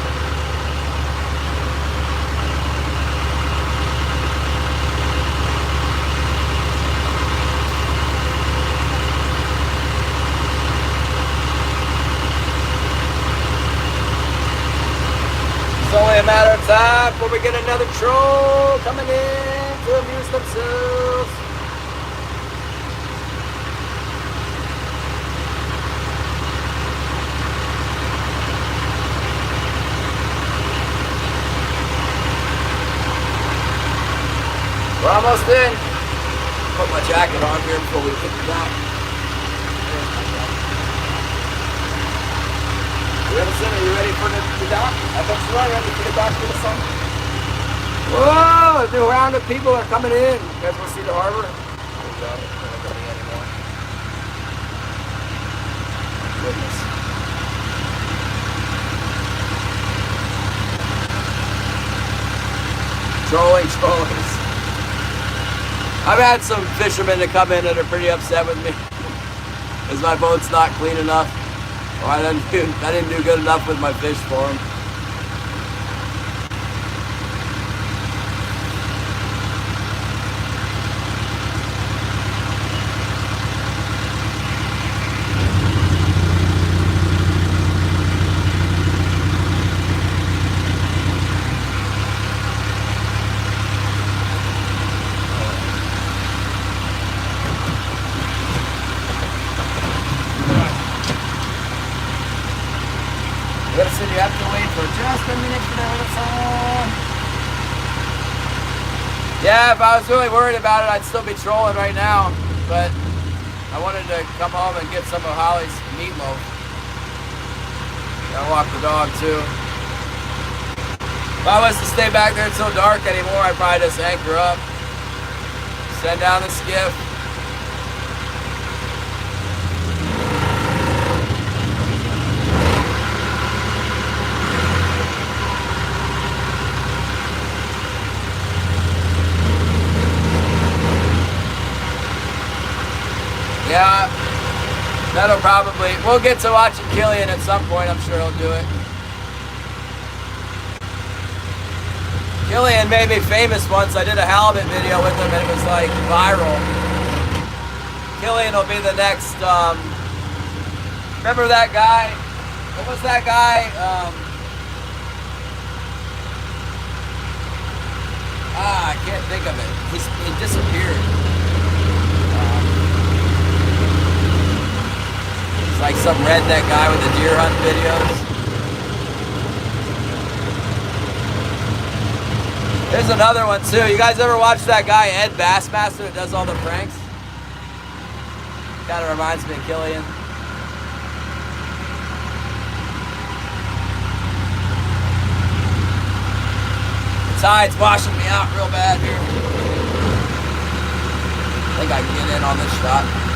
It's only a matter of time before we get another troll coming in to amuse themselves. We're almost in. Put my jacket on here before we kick it out. Are you ready for the dock? I bet you are ready for the dock for the sun. Whoa! The round of people are coming in. You guys want to see the harbor? Goodness. Trolling. I've had some fishermen that come in that are pretty upset with me because my boat's not clean enough, or I didn't do good enough with my fish for them. Listen, you have to wait for just a minute for the song. Yeah, if I was really worried about it, I'd still be trolling right now. But I wanted to come home and get some of Holly's meatloaf. Gotta walk the dog too. If I was to stay back there until dark anymore, I'd probably just anchor up, send down the skiff. Yeah, that'll probably, we'll get to watching Killian at some point. I'm sure he'll do it. Killian made me famous once. I did a halibut video with him and it was like viral. Killian will be the next, remember that guy? What was that guy? I can't think of it. He disappeared. Like some redneck guy with the deer hunt videos. There's another one too. You guys ever watch that guy Ed Bassmaster that does all the pranks? Kind of reminds me of Killian. The tide's washing me out real bad here. think I can get in on this shot.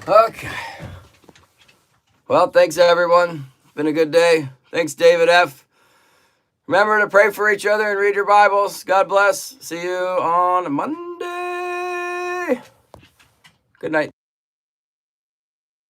Okay. Well, thanks everyone. It's been a good day. Thanks, David F. Remember to pray for each other and read your Bibles. God bless. See you on Monday. Good night.